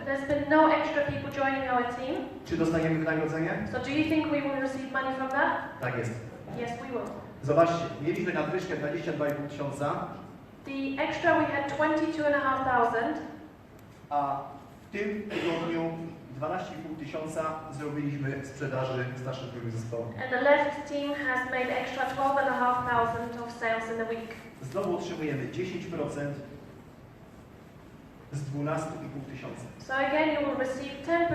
S3: there's been no extra people joining our team.
S17: Czy dostaniemy wynagrodzenie?
S3: So do you think we will receive money from that?
S17: Tak jest.
S3: Yes, we will.
S17: Zobaczcie, mieliśmy nadwyżkę 22,5 tysiąca.
S3: The extra, we had 22,500.
S17: A w tym tygodniu 12,5 tysiąca zrobiliśmy sprzedaży z naszym drugim zespołem.
S3: And the left team has made extra 12,500 of sales in the week.
S17: Znowu otrzymujemy 10% z 12,5 tysiąca.
S3: So again, you will receive 10%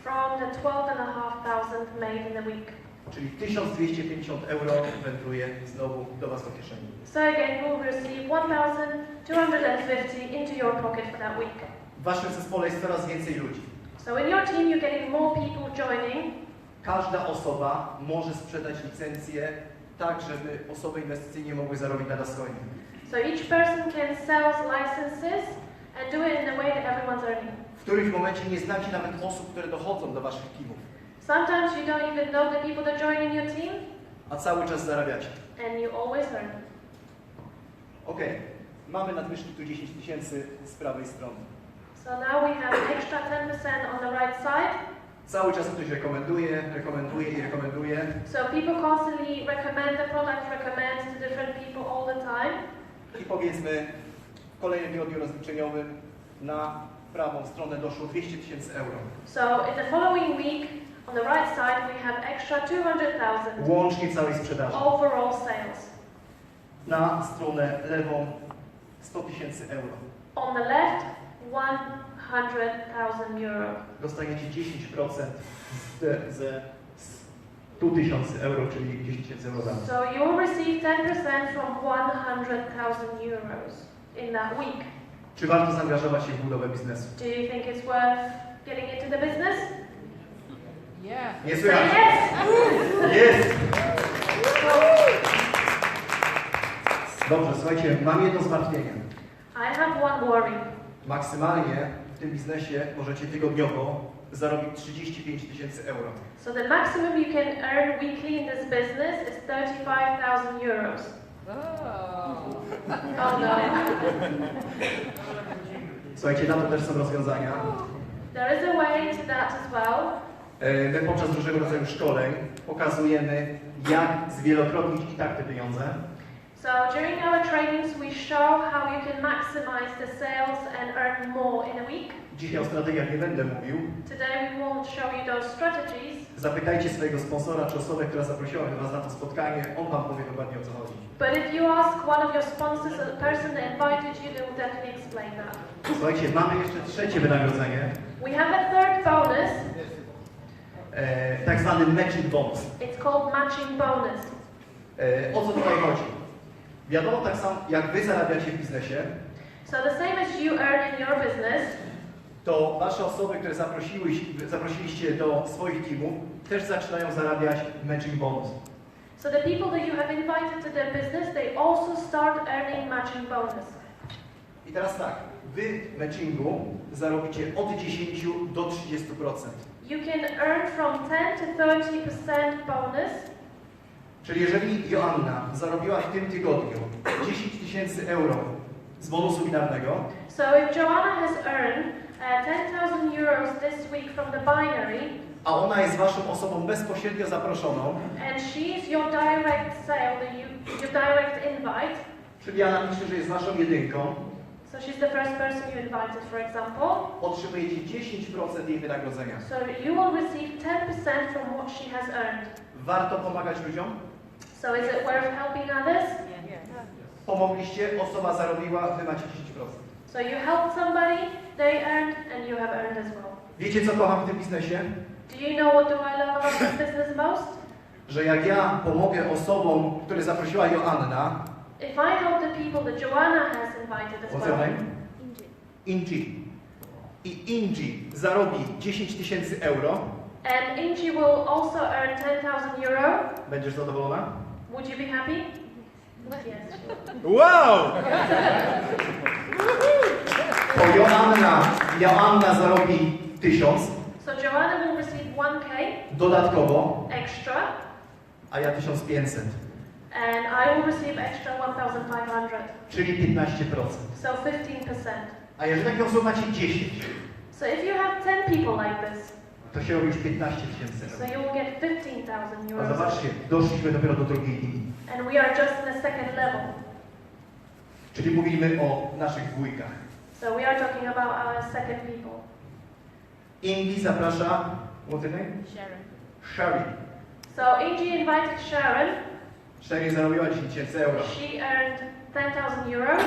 S3: from the 12,500 made in the week.
S17: Czyli 1250 euro wędruje znowu do Was do kieszeni.
S3: So again, you will receive 1,250 into your pocket for that week.
S17: W Waszym zespole jest coraz więcej ludzi.
S3: So in your team, you're getting more people joining.
S17: Każda osoba może sprzedać licencję tak, żeby osoby inwestycyjnie mogły zarobić na DasCoinie.
S3: So each person can sell licenses and do it in a way that everyone's earning.
S17: W którymś momencie nie znacie nawet osób, które dochodzą do Waszych teamów,
S3: Sometimes you don't even know the people that join in your team,
S17: a cały czas zarabiacie.
S3: and you always earn.
S17: Ok, mamy nadwyżki tu 10 tysięcy z prawej strony.
S3: So now we have extra 10% on the right side.
S17: Cały czas ktoś rekomenduje i rekomenduje.
S3: So people constantly recommend the product, recommend to different people all the time.
S17: I powiedzmy, w kolejnym tygodniu rozliczeniowym na prawą stronę doszło 200 tysięcy euro.
S3: So in the following week, on the right side, we have extra 200,000
S17: Łącznie całej sprzedaży.
S3: overall sales.
S17: Na stronę lewą 100 tysięcy euro.
S3: On the left, 100,000 euro.
S17: Dostaniecie 10% ze 100 tysięcy euro, czyli 10 tysięcy euro za nas.
S3: So you will receive 10% from 100,000 euros in that week.
S17: Czy warto zaangażować się w budowę biznesu?
S3: Do you think it's worth getting into the business?
S17: Nie
S3: Say
S17: słychać?
S3: yes!
S17: Jest! Dobrze, słuchajcie, mam jedno zmartwienie.
S3: I have one worry.
S17: Maksymalnie w tym biznesie możecie tygodniowo zarobić 35 tysięcy euro.
S3: So the maximum you can earn weekly in this business is 35,000 euros. Oh no.
S17: Słuchajcie, na to też są rozwiązania.
S3: There is a way to that as well.
S17: My podczas różnego rodzaju szkoleń pokazujemy, jak zwielokrotnić i tak te pieniądze.
S3: So during our trainings we show how you can maximize the sales and earn more in a week.
S17: Dzisiaj o strategiach nie będę mówił.
S3: Today we won't show you those strategies.
S17: Zapytajcie swojego sponsora czy osobę, która zaprosiła was na to spotkanie, on wam powie dokładnie, o co chodzi.
S3: But if you ask one of your sponsors or the person that invited you, they will definitely explain that.
S17: Słuchajcie, mamy jeszcze trzecie wynagrodzenie.
S3: We have a third bonus.
S17: Tak zwany matching bonus.
S3: It's called matching bonus.
S17: O co tutaj chodzi? Wiadomo, tak samo jak wy zarabiacie w biznesie,
S3: So the same as you earn in your business,
S17: to wasze osoby, które zaprosiliście do swoich teamów, też zaczynają zarabiać matching bonus.
S3: so the people that you have invited to their business, they also start earning matching bonus.
S17: I teraz tak, wy w matchingu zarobicie od 10 do 30%.
S3: You can earn from 10 to 30% bonus.
S17: Czyli jeżeli Joanna zarobiła w tym tygodniu 10 000 euro z bonusu binarnego,
S3: So if Joanna has earned 10,000 euros this week from the binary,
S17: a ona jest waszą osobą bezpośrednio zaproszoną,
S3: and she is your direct sale, your direct invite,
S17: czyli ja napiszę, że jest waszą jedynką,
S3: so she's the first person you invited, for example,
S17: otrzymujecie 10% jej wynagrodzenia.
S3: so you will receive 10% from what she has earned.
S17: Warto pomagać ludziom?
S3: So is it worth helping others?
S17: Pomogliście, osoba zarobiła, wy macie 10%.
S3: So you helped somebody, they earned, and you have earned as well.
S17: Wiecie, co kocham w tym biznesie?
S3: Do you know what do I love about this business most?
S17: Że jak ja pomogę osobom, które zaprosiła Joanna,
S3: If I help the people that Joanna has invited as
S17: what's her
S3: well,
S17: name? Ingi. I Ingi zarobi 10 000 euro,
S3: and Ingi will also earn 10,000 euro,
S17: będziesz zadowolona?
S3: would you be happy? Yes.
S17: Wow! To Joanna zarobi 1000
S3: So Joanna will receive 1K
S17: dodatkowo,
S3: extra,
S17: a ja 1500,
S3: and I will receive extra 1,500.
S17: czyli 15%.
S3: So 15%.
S17: A jeżeli takich osób macie 10,
S3: So if you have 10 people like this,
S17: to się robi już 15 000
S3: so
S17: euro.
S3: you will get 15,000
S17: A
S3: euros.
S17: zobaczcie, doszliśmy dopiero do drugiej linii.
S3: And we are just in the second level.
S17: Czyli mówimy o naszych dwójkach.
S3: So we are talking about our second people.
S17: Ingi zaprasza, what's her name? Sherry.
S3: So Ingi invited Sharon.
S17: Sherry zarobiła 10 000 euro.
S3: She earned 10,000 euros.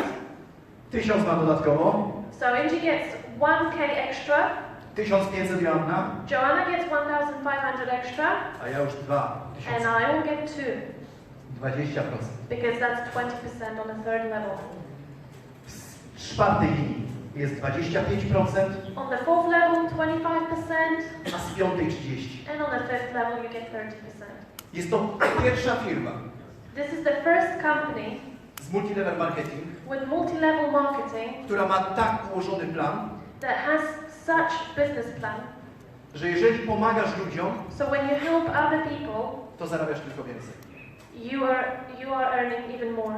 S17: 1000 ma dodatkowo,
S3: So Ingi gets 1K extra.
S17: 1500 Joanna,
S3: Joanna gets 1,500 extra.
S17: a ja już 2000.
S3: And I will get 2.
S17: 20%.
S3: Because that's 20% on the third level.
S17: W czwartej linii jest 25%,
S3: On the fourth level, 25%.
S17: a z piątej 30%.
S3: And on the fifth level, you get 30%.
S17: Jest to pierwsza firma
S3: This is the first company
S17: z multilevel marketing,
S3: with multi-level marketing
S17: która ma tak ułożony plan,
S3: that has such business plan.
S17: że jeżeli pomagasz ludziom,
S3: So when you help other people,
S17: to zarabiasz tylko więcej.
S3: you are earning even more.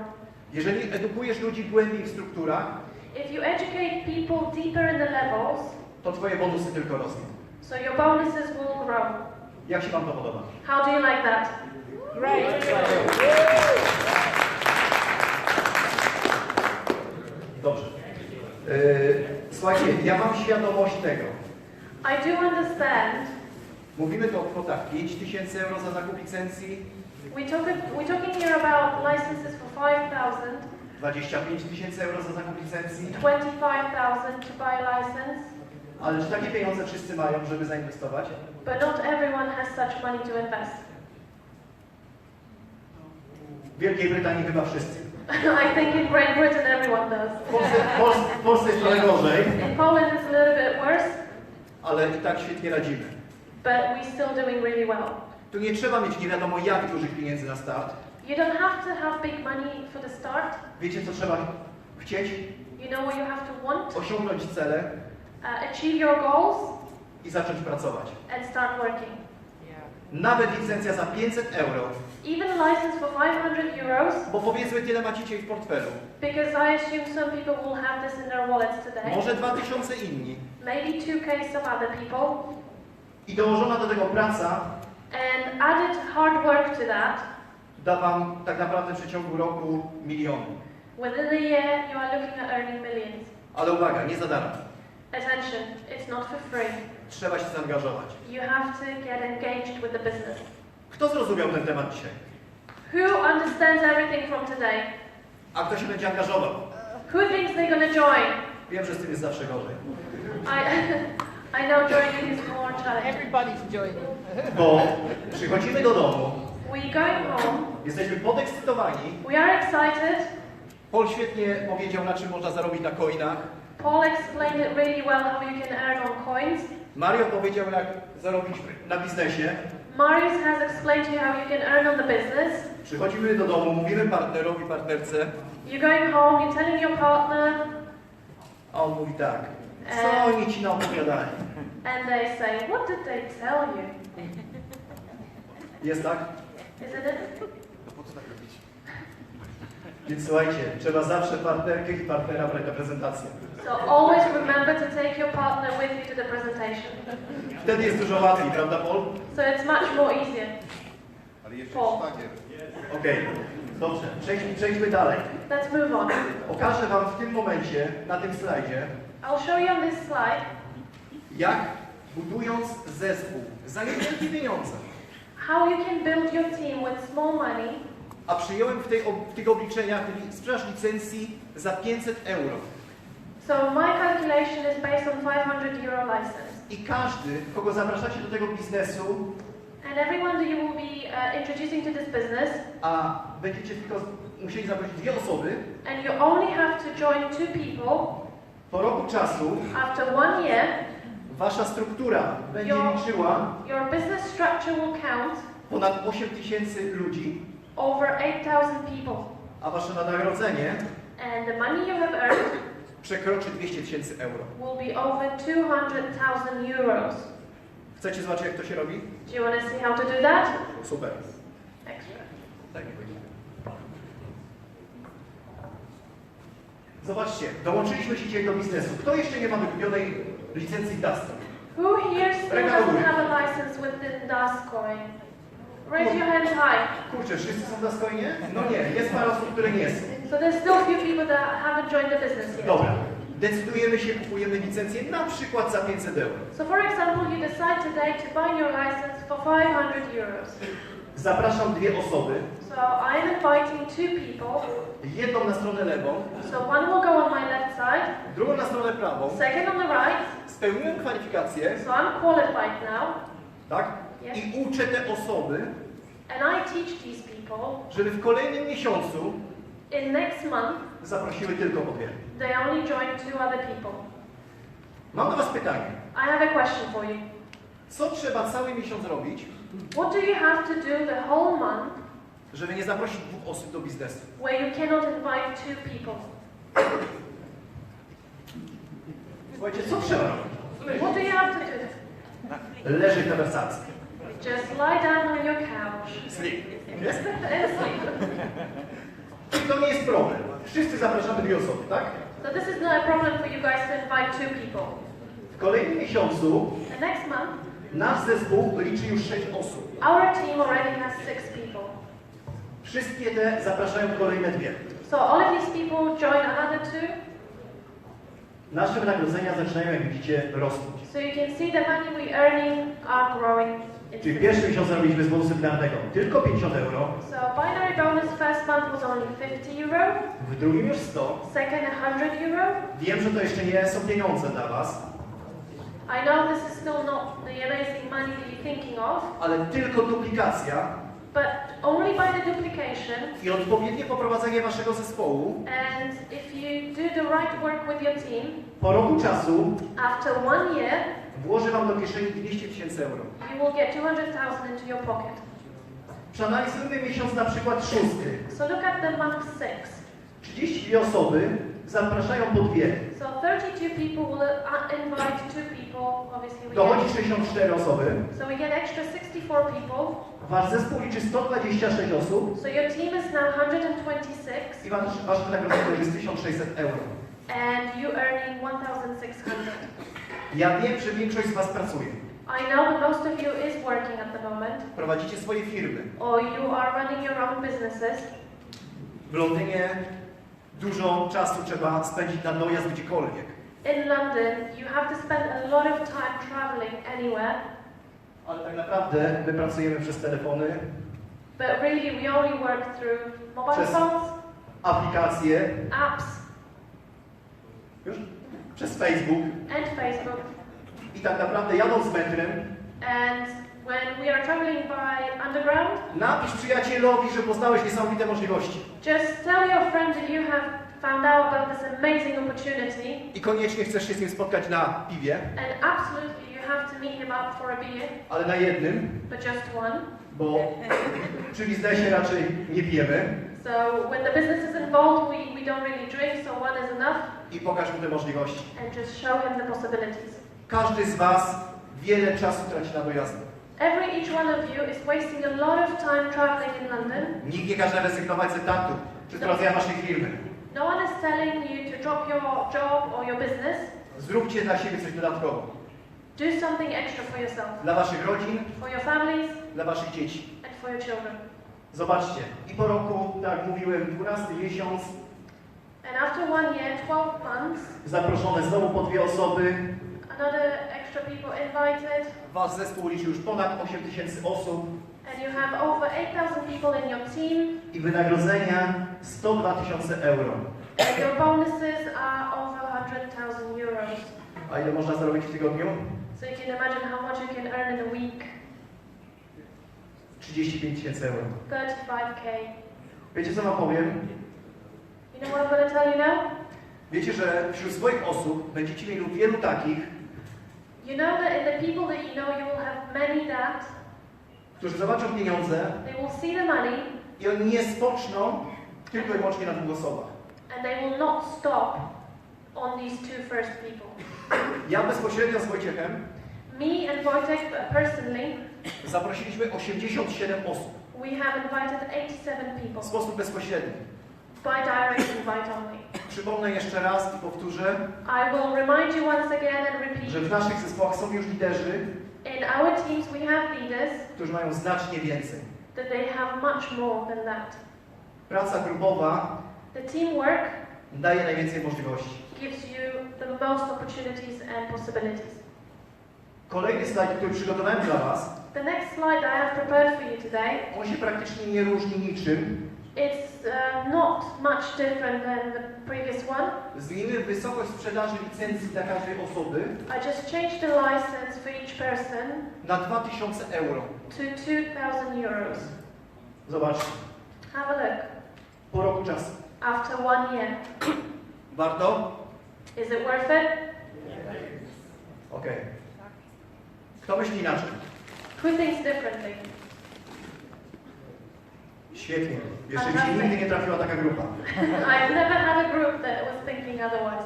S17: Jeżeli edukujesz ludzi głębiej w strukturach,
S3: If you educate people deeper in the levels,
S17: to twoje bonusy tylko rosną.
S3: so your bonuses will grow.
S17: Jak się wam to podoba?
S3: How do you like that? Great.
S17: Dobrze. Słuchajcie, ja mam świadomość tego.
S3: I do understand.
S17: Mówimy tu o kwotach 5000 euro za zakup licencji,
S3: We're talking here about licenses for 5,000,
S17: 25 000 euro za zakup licencji,
S3: 25,000 to buy a license,
S17: ale czy takie pieniądze wszyscy mają, żeby zainwestować?
S3: but not everyone has such money to invest.
S17: W Wielkiej Brytanii chyba wszyscy.
S3: I think in Great Britain everyone does.
S17: W Polsce jest trochę gorzej,
S3: In Poland it's a little bit worse,
S17: ale i tak świetnie radzimy.
S3: but we're still doing really well.
S17: Tu nie trzeba mieć nie wiadomo jak dużych pieniędzy na start.
S3: You don't have to have big money for the start.
S17: Wiecie co trzeba chcieć?
S3: You know what you have to want,
S17: Osiągnąć cele
S3: achieve your goals,
S17: i zacząć pracować.
S3: and start working.
S17: nawet licencja za 500 euro,
S3: even a license for 500 euros,
S17: bo powiedzmy tyle macie dzisiaj w portfelu,
S3: because I assume some people will have this in their wallets today,
S17: może 2000 inni,
S3: maybe 2K some other people,
S17: i dołożona do tego praca
S3: and added hard work to that,
S17: da wam tak naprawdę w przeciągu roku miliony.
S3: within a year you are looking at earning millions.
S17: Ale uwaga, nie za darmo.
S3: Attention, it's not for free.
S17: Trzeba się zaangażować.
S3: You have to get engaged with the business.
S17: Kto zrozumiał ten temat dzisiaj?
S3: Who understands everything from today?
S17: A kto się będzie angażował?
S3: Who thinks they're going to join?
S17: Wiem, że z tym jest zawsze gorzej.
S3: I know joining is more challenging.
S18: Everybody's joining.
S17: Bo przychodzimy do domu,
S3: We're going home.
S17: jesteśmy podekscytowani.
S3: We are excited.
S17: Paul świetnie powiedział, na czym można zarobić na coinach.
S3: Paul explained it really well how you can earn on coins.
S17: Mario powiedział, jak zarobić na biznesie.
S3: Mariusz has explained to you how you can earn on the business.
S17: Przychodzimy do domu, mówimy partnerowi, partnerce,
S3: You're going home, you're telling your partner,
S17: a on mówi tak, co oni ci naopowiadali?
S3: and they say, what did they tell you?
S17: Jest tak?
S3: Isn't it?
S17: Więc słuchajcie, trzeba zawsze partnerkę i partnera brać na prezentację.
S3: So always remember to take your partner with you to the presentation.
S17: Wtedy jest dużo łatwiej, prawda Paul?
S3: So it's much more easier. Paul.
S17: Okej, dobrze, przejdźmy dalej.
S3: Let's move on.
S17: Pokażę wam w tym momencie, na tym slajdzie,
S3: I'll show you on this slide
S17: jak budując zespół za niewielkie pieniądze,
S3: how you can build your team with small money.
S17: a przyjąłem w tych obliczeniach sprzedaż licencji za 500 euro.
S3: So my calculation is based on 500 euro license.
S17: I każdy, kogo zapraszacie do tego biznesu,
S3: And everyone that you will be introducing to this business,
S17: a będziecie tylko musieli zaprosić 2 osoby,
S3: and you only have to join 2 people,
S17: po roku czasu
S3: after 1 year,
S17: wasza struktura będzie liczyła
S3: your business structure will count
S17: ponad 8000 ludzi,
S3: over 8,000 people.
S17: a wasze wynagrodzenie
S3: And the money you have earned
S17: przekroczy 200 000 euro.
S3: will be over 200,000 euros.
S17: Chcecie zobaczyć, jak to się robi?
S3: Do you want to see how to do that?
S17: Super.
S3: Extra.
S17: Tak. Zobaczcie, dołączyliśmy się dzisiaj do biznesu. Kto jeszcze nie ma wykupionej licencji DasCoin?
S3: Who here still doesn't have a license within DasCoin? Raise your hands high.
S17: Kurczę, wszyscy są w DasCoinie? No nie, jest parę osób, które nie są.
S3: So there's still a few people that haven't joined the business yet.
S17: Dobra, decydujemy się, kupujemy licencję na przykład za 500 euro.
S3: So for example, you decide today to buy your license for 500 euros.
S17: Zapraszam 2 osoby,
S3: So I'm inviting 2 people.
S17: jedną na stronę lewą,
S3: So one will go on my left side,
S17: drugą na stronę prawą.
S3: second on the right.
S17: Spełniłem kwalifikacje,
S3: So I'm qualified now.
S17: tak?
S3: Yes.
S17: I uczę te osoby,
S3: And I teach these people
S17: żeby w kolejnym miesiącu
S3: in next month
S17: zaprosiły tylko po 2.
S3: they only join 2 other people.
S17: Mam do was pytanie.
S3: I have a question for you.
S17: Co trzeba cały miesiąc robić,
S3: What do you have to do the whole month
S17: żeby nie zaprosić 2 osób do biznesu?
S3: where you cannot invite 2 people?
S17: Słuchajcie, co trzeba robić?
S3: What do you have to do?
S17: Leżeć na wersacji.
S3: Just lie down on your couch
S17: Sleep.
S3: and sleep.
S17: Czyli to nie jest problem. Wszyscy zapraszamy 2 osoby, tak?
S3: So this is not a problem for you guys to invite 2 people.
S17: W kolejnym miesiącu
S3: The next month,
S17: nasz zespół liczy już 6 osób.
S3: our team already has 6 people.
S17: Wszystkie te zapraszają kolejne 2.
S3: So all of these people join another 2.
S17: Nasze wynagrodzenia zaczynają, jak widzicie, rosnąć.
S3: So you can see the money we're earning are growing.
S17: Czyli pierwszy miesiąc zarobiliśmy z bonusu dynarnego tylko 50 euro,
S3: So binary bonus first month was only 50 euro,
S17: w drugim już 100.
S3: second 100 euro.
S17: Wiem, że to jeszcze nie są pieniądze dla was,
S3: I know this is still not the amazing money that you're thinking of,
S17: ale tylko duplikacja
S3: but only by the duplication
S17: i odpowiednie poprowadzenie waszego zespołu
S3: and if you do the right work with your team,
S17: po roku czasu
S3: after 1 year,
S17: włoży wam do kieszeni 200 000 euro.
S3: you will get 200,000 into your pocket.
S17: Przeanalizujmy miesiąc na przykład 6.
S3: So look at the month 6.
S17: 32 osoby zapraszają po dwie.
S3: So 32 people will invite 2 people, obviously we
S17: Dochodzi
S3: get,
S17: 64 osoby.
S3: so we get extra 64 people.
S17: Wasz zespół liczy 126 osób
S3: So your team is now 126
S17: i wasze wynagrodzenie jest 1600 euro.
S3: and you earning 1,600.
S17: Ja wiem, że większość z was pracuje.
S3: I know that most of you is working at the moment,
S17: Prowadzicie swoje firmy.
S3: or you are running your own businesses.
S17: W Londynie dużo czasu trzeba spędzić na dojazd gdziekolwiek.
S3: In London, you have to spend a lot of time traveling anywhere,
S17: Ale tak naprawdę my pracujemy przez telefony,
S3: but really we only work through mobile
S17: Przez-
S3: phones,
S17: aplikacje,
S3: apps,
S17: już? Przez Facebook.
S3: and Facebook.
S17: I tak naprawdę jadąc metrem,
S3: And when we are traveling by underground,
S17: napisz przyjacielowi, że poznałeś niesamowite możliwości.
S3: just tell your friend that you have found out about this amazing opportunity,
S17: I koniecznie chcesz się z nim spotkać na piwie,
S3: and absolutely you have to meet him up for a beer,
S17: ale na jednym,
S3: but just one.
S17: bo przy biznesie raczej nie pijemy.
S3: So when the business is involved, we don't really drink, so one is enough,
S17: I pokaż mu te możliwości.
S3: and just show him the possibilities.
S17: Każdy z was wiele czasu traci na dojazdy.
S3: Each one of you is wasting a lot of time traveling in London.
S17: Nikt nie każe rezygnować z etatu przez prowadzenia waszej firmy.
S3: No one is telling you to drop your job or your business.
S17: Zróbcie dla siebie coś dodatkowo.
S3: Do something extra for yourself,
S17: Dla waszych rodzin,
S3: for your families,
S17: dla waszych dzieci.
S3: and for your children.
S17: Zobaczcie, i po roku, tak jak mówiłem, 12 miesiąc,
S3: And after 1 year, 12 months,
S17: zaproszone znowu po dwie osoby.
S3: another extra people invited,
S17: Wasz zespół liczy już ponad 8000 osób
S3: and you have over 8,000 people in your team,
S17: i wynagrodzenia 102 000 euro.
S3: and your bonuses are over 100,000 euros.
S17: A ile można zarobić w tygodniu?
S3: So you can imagine how much you can earn in a week.
S17: 35 000 euro.
S3: 35k.
S17: Wiecie co wam powiem?
S3: You know what I'm going to tell you now?
S17: Wiecie, że wśród swoich osób będziecie mieli wielu takich,
S3: You know that in the people that you know, you will have many that
S17: którzy zobaczą pieniądze
S3: they will see the money
S17: i oni nie spoczną tylko i wyłącznie na dwóch osobach.
S3: and they will not stop on these 2 first people.
S17: Ja bezpośrednio z Wojciechem
S3: Me and Wojtek personally,
S17: zaprosiliśmy 87 osób
S3: we have invited 87
S17: w
S3: people
S17: sposób bezpośredni.
S3: by direct invite only.
S17: Przypomnę jeszcze raz i powtórzę,
S3: I will remind you once again and repeat.
S17: że w naszych zespołach są już liderzy,
S3: In our teams we have leaders
S17: którzy mają znacznie więcej.
S3: that they have much more than that.
S17: Praca grupowa
S3: The teamwork
S17: daje najwięcej możliwości.
S3: gives you the most opportunities and possibilities.
S17: Kolejny slajd, który przygotowałem dla was,
S3: The next slide I have prepared for you today,
S17: on się praktycznie nie różni niczym.
S3: it's not much different than the previous one.
S17: Zmienimy wysokość sprzedaży licencji dla każdej osoby
S3: I just changed the license for each person
S17: na 2000 euro.
S3: to 2,000 euros.
S17: Zobaczcie,
S3: Have a look.
S17: po roku czasu.
S3: After 1 year.
S17: Warto?
S3: Is it worth it?
S17: Okej. Kto myśli inaczej?
S3: Who thinks differently?
S17: Świetnie. Jeszcze mi się nigdy nie trafiła taka grupa.
S3: I've never had a group that was thinking otherwise.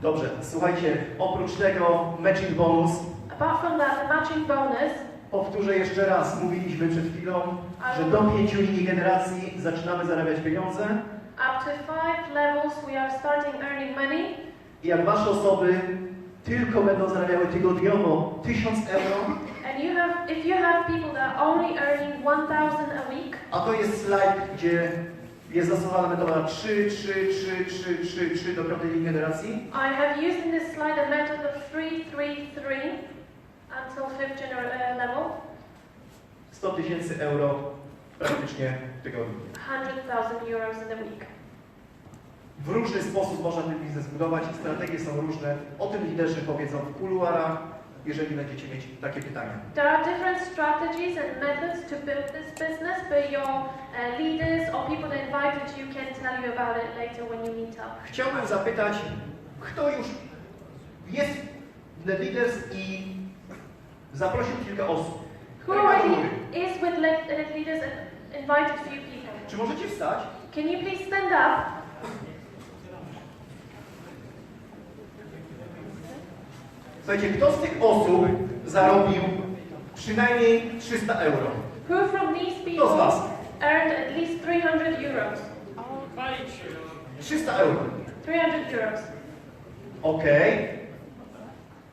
S17: Dobrze, słuchajcie, oprócz tego matching bonus,
S3: Apart from that, the matching bonus,
S17: powtórzę jeszcze raz, mówiliśmy przed chwilą, że do 5 linii generacji zaczynamy zarabiać pieniądze
S3: up to 5 levels, we are starting earning money.
S17: i jak wasze osoby tylko będą zarabiały tygodniowo 1000 euro,
S3: And if you have people that are only earning 1,000 a week,
S17: a to jest slajd, gdzie jest zastosowana metoda 3 do piątej linii generacji,
S3: I have used in this slide a method of 3, 3, 3 until 5th level,
S17: 100 000 euro praktycznie w tygodniu.
S3: 100,000 euros in a week.
S17: W różny sposób można ten biznes budować, strategie są różne. O tym liderzy powiedzą w kuluarach, jeżeli będziecie mieć takie pytania.
S3: There are different strategies and methods to build this business, but your leaders or people that invited you can tell you about it later when you meet up.
S17: Chciałbym zapytać, kto już jest w The Leaders i zaprosił kilka osób?
S3: Who already is with leaders and invited few people?
S17: Czy możecie wstać?
S3: Can you please stand up?
S17: Słuchajcie, kto z tych osób zarobił przynajmniej 300 euro?
S3: Who from these
S17: Kto z
S3: people
S17: was?
S3: earned at least 300 euros?
S17: 300 euro.
S3: 300 euros.
S17: Okej.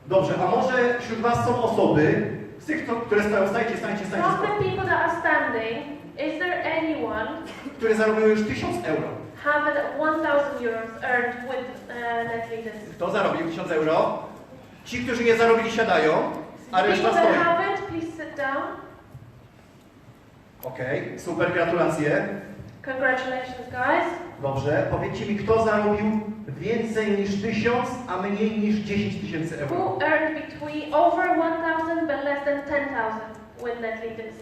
S17: Dobrze, a może wśród was są osoby, z tych, które stoją, stańcie.
S3: From the people that are standing, is there anyone
S17: które zarobiły już 1000 euro?
S3: have 1000 euros earned with net leaders?
S17: Kto zarobił 1000 euro? Ci, którzy nie zarobili, siadają, a reszta
S3: People that
S17: stoi.
S3: haven't, please sit down.
S17: Okej, super, gratulacje.
S3: Congratulations, guys.
S17: Dobrze, powiedzcie mi, kto zarobił więcej niż 1000, a mniej niż 10 000 euro?
S3: Who earned between over 1000 but less than 10,000 with net leaders?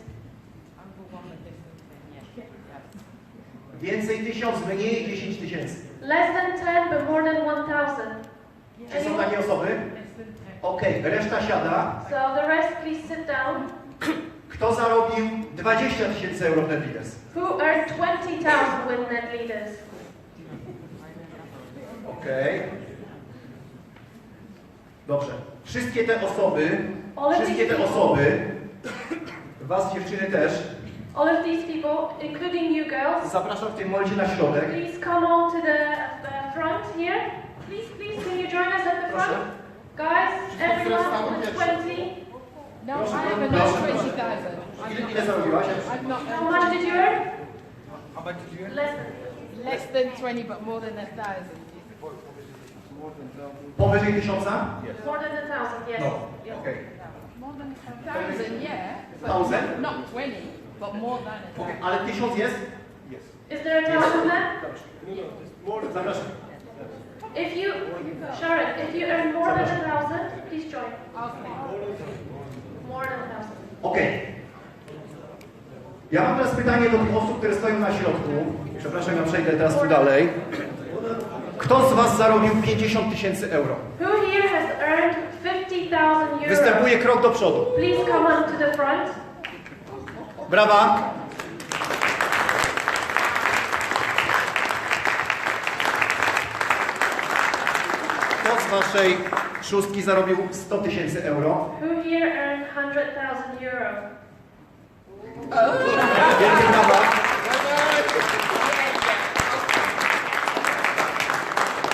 S17: Więcej 1000, mniej 10 000.
S3: Less than 10 but more than 1000.
S17: Czy są takie osoby? Okej, reszta siada.
S3: So the rest, please sit down.
S17: Kto zarobił 20 000 euro w net leaders?
S3: Who earned 20,000 with net leaders?
S17: Okej. Dobrze. Wszystkie te osoby, was dziewczyny też,
S3: All of these people, including you girls,
S17: zapraszam w tym momencie na środek.
S3: please come on to the front here. Please, can you join us at the front? Guys, everyone with 20.
S18: No, I have another 20,000.
S17: Ile zarobiłaś?
S3: How much did you earn?
S18: How much did you earn?
S3: Less than.
S18: Less than 20, but more than 1,000.
S17: Powyżej 1000?
S3: More than 1,000, yes.
S17: No,
S3: Yes.
S17: okej.
S18: More than 1,000, yeah. But
S17: 1000?
S18: Not 20, but more than 1,000.
S17: Ale 1000 jest?
S3: Is there a 1,000 there?
S17: Zapraszam.
S3: If you, Sharon, if you earn more than 1,000, please join. More than 1,000.
S17: Okej. Ja mam teraz pytanie do tych osób, które stoją na środku. Przepraszam, ja przejdę teraz tu dalej. Kto z was zarobił 50 000 euro?
S3: Who here has earned 50,000 euros?
S17: Występuje krok do przodu.
S3: Please come on to the front.
S17: Brawa. Kto z waszej szóstki zarobił 100 000 euro?
S3: Who here earned 100,000 euro?
S17: Wielkie brawa.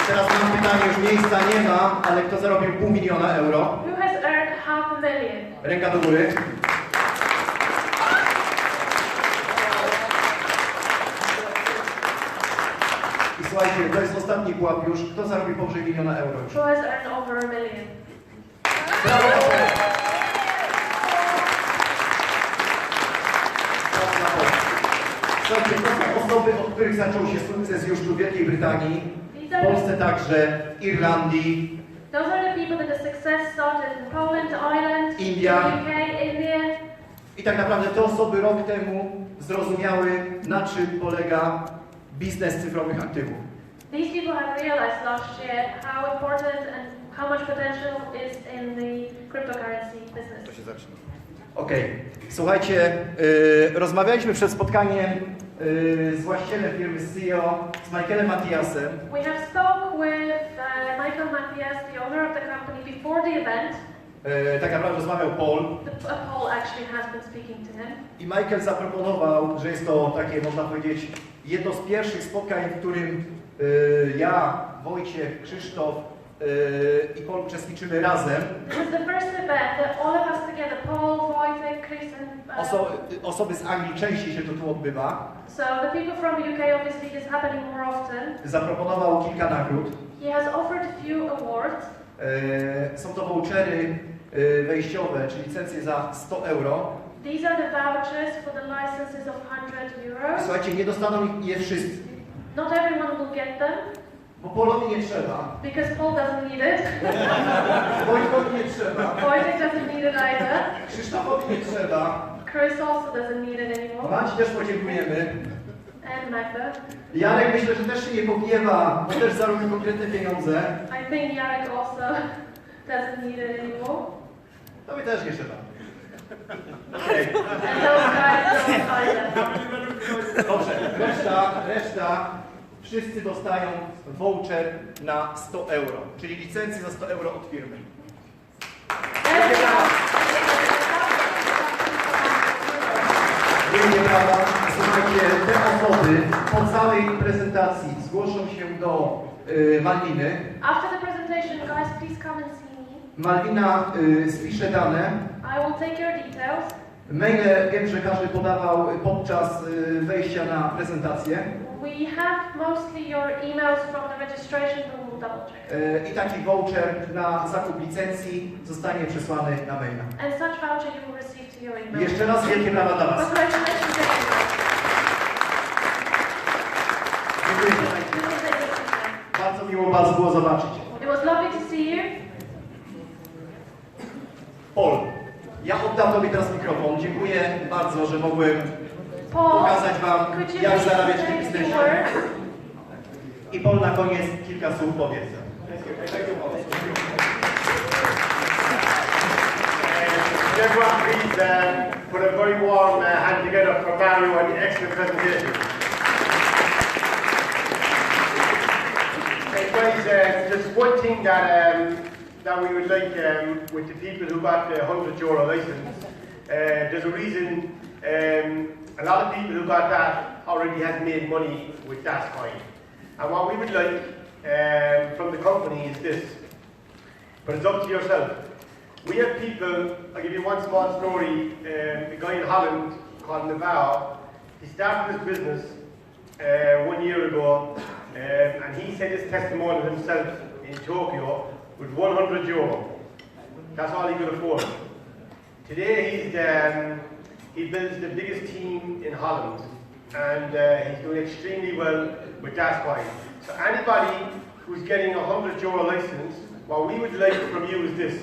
S17: Teraz mam pytanie, już miejsca nie ma, ale kto zarobił 500 000 euro?
S3: Who has earned 500,000?
S17: Ręka do góry. I słuchajcie, to jest ostatni pułap już. Kto zarobił powyżej 1 000 000 euro już?
S3: Who has earned over 1 million?
S17: Brawo! Słuchajcie, to są osoby, od których zaczął się sukces już tu w Wielkiej Brytanii, w Polsce także, Irlandii,
S3: Those are the people that the success started in Poland, Ireland,
S17: India.
S3: UK, India.
S17: I tak naprawdę te osoby rok temu zrozumiały, na czym polega biznes cyfrowych aktywów.
S3: These people have realized last year how important and how much potential is in the cryptocurrency business.
S17: To się zaczyna. Okej. Słuchajcie, rozmawialiśmy przed spotkaniem z właścicielem firmy CEO, z Michaelem Matthiasem.
S3: We have spoke with Michael Matthias, the owner of the company, before the event.
S17: Tak naprawdę rozmawiał Paul.
S3: Paul actually has been speaking to him.
S17: I Michael zaproponował, że jest to takie, można powiedzieć, jedno z pierwszych spotkań, w którym ja, Wojciech, Krzysztof i Paul uczestniczymy razem.
S3: It was the first event that all of us together, Paul, Wojtek, Chris and
S17: Osoby z Anglii częściej się to tu odbywa.
S3: so the people from UK obviously it is happening more often.
S17: Zaproponował kilka nagród.
S3: He has offered a few awards.
S17: Są to vouchery wejściowe, czy licencje za 100 euro.
S3: These are the vouchers for the licenses of 100 euros.
S17: Słuchajcie, nie dostaną je wszyscy,
S3: Not everyone will get them
S17: bo Paulowi nie trzeba,
S3: because Paul doesn't need it.
S17: Wojtkowi nie trzeba,
S3: Wojtek doesn't need it either.
S17: Krzysztofowi nie trzeba,
S3: Chris also doesn't need it anymore.
S17: Maci też podziękujemy.
S3: And Magda.
S17: Jarek myślę, że też się nie pogniewa, bo też zarobił konkretne pieniądze.
S3: I think Jarek also doesn't need it anymore.
S17: To mi też nie trzeba. Okej.
S3: And those guys don't either.
S17: Dobrze, reszta, wszyscy dostają voucher na 100 euro, czyli licencję za 100 euro od firmy. Nieprawda? Słuchajcie, te osoby po całej prezentacji zgłoszą się do Malwiny.
S3: After the presentation, guys, please come and see me.
S17: Malwina spisze dane.
S3: I will take your details.
S17: Maile wiem, że każdy podawał podczas wejścia na prezentację.
S3: We have mostly your emails from the registration, but we'll double check.
S17: I taki voucher na zakup licencji zostanie przesłany na maila.
S3: And such voucher you will receive to your email.
S17: Jeszcze raz wielkie brawa dla Was.
S3: Congratulations,
S17: Dziękuję. Bardzo miło Was było zobaczyć.
S3: It was lovely to see you.
S17: Paul, ja oddam Tobie teraz mikrofon. Dziękuję bardzo, że mogłem pokazać Wam, jak zarabiać w tym biznesie. I Paul na koniec kilka słów powiedzę.
S1: Everyone please put a very warm hand together for Mario and the excellent presentation. Guys, just one thing that we would like with the people who got the €100 license. There's a reason a lot of people who got that already has made money with DasCoin. And what we would like from the company is this, but it's up to yourself. We have people, I'll give you one small story. A guy in Holland called Navarro, he started his business 1 year ago, and he said his testimonial himself in Tokyo with €100. That's all he could afford. Today he builds the biggest team in Holland, and he's doing extremely well with DasCoin. So anybody who's getting a €100 license, what we would like from you is this.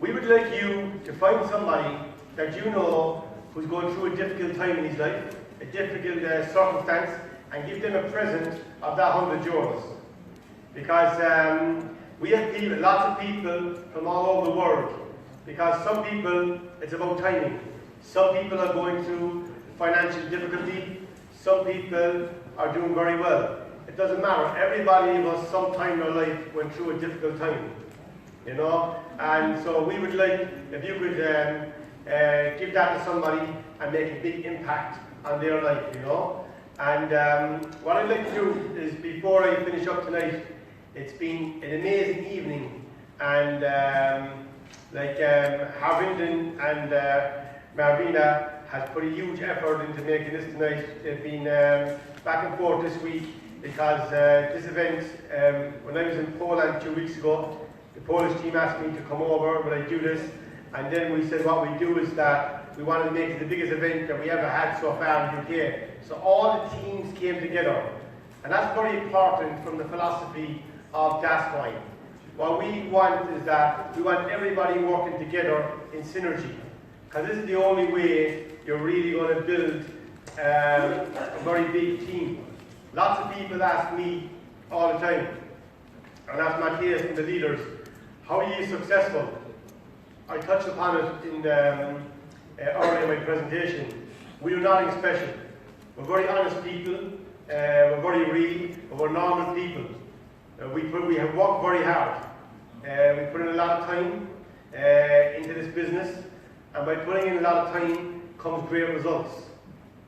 S1: We would like you to find somebody that you know who's going through a difficult time in his life, a difficult circumstance, and give them a present of that €100. Because we have people, lots of people from all over the world. Because some people, it's about timing. Some people are going through financial difficulty. Some people are doing very well. It doesn't matter. Everybody of us sometime in their life went through a difficult time. You know? And so we would like, if you could give that to somebody and make a big impact on their life, you know? And what I'd like to do is, before I finish up tonight, it's been an amazing evening, and Harvinden and Marvina has put a huge effort into making this tonight. They've been back and forth this week, because this event, when I was in Poland 2 weeks ago, the Polish team asked me to come over, would I do this? And then we said what we do is that we wanted to make it the biggest event that we ever had so far in the UK. So all the teams came together. And that's very important from the philosophy of DasCoin. What we want is that we want everybody working together in synergy. Because this is the only way you're really going to build a very big team. Lots of people ask me all the time, and ask Matthias and the leaders, how are you successful? I touched upon it in earlier in my presentation. We do nothing special. We're very honest people, we're very real, but we're normal people. We have worked very hard. We put in a lot of time into this business, and by putting in a lot of time comes great results.